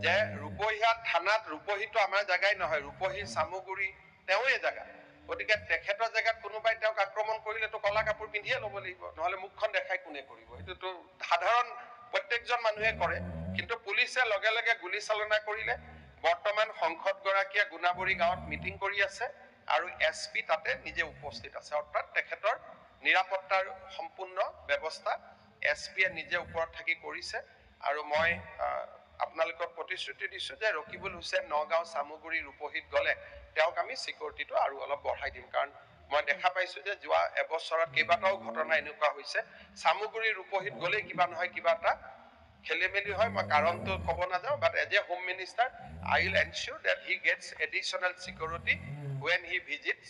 যে ৰূপহীয়া থানাত ৰূপহীটো আমাৰ জাগাই নহয় ৰূপহী চামুগুৰি তেওঁৰে জাগা গতিকে তেখেতৰ জেগাত কোনোবাই তেওঁক আক্ৰমণ কৰিলেতো কলা কাপোৰ পিন্ধিয়ে ল'ব লাগিব নহলে মুখখন দেখাই কোনে কৰিব এইটোতো সাধাৰণ প্ৰত্যেকজন মানুহে কৰে কিন্তু পুলিচে লগে লগে গুলি চালনা কৰিলে বৰ্তমান সংসদ গৰাকীয়ে গুণাবৰী গাঁৱত মিটিং কৰি আছে আৰু SP তাতে নিজে উপস্থিত আছে অৰ্থাৎ তেখেতৰ নিৰাপত্তাৰ সম্পূৰ্ণ ব্যৱস্থা SP এ নিজে ওপৰত থাকি কৰিছে আৰু মই আপোনালোকক প্ৰতিশ্ৰুতি দিছো যে ৰকিবুল হুছেইন নগাঁও চামুগুৰি ৰূপহীত গলে তেওঁক আমি সিকিউৰিটিটো আৰু অলপ বঢ়াই দিম কাৰণ মই দেখা পাইছো যে যোৱা এবছৰত কেইবাটাও ঘটনা এনেকুৱা হৈছে চামুগুৰি ৰূপহীত গলে কিবা নহয় কিবা এটা খেলিমেলি হয় মই কাৰণটো ক'ব নাযাওঁ but as a home minister I will ensure that he gets additional security when he visits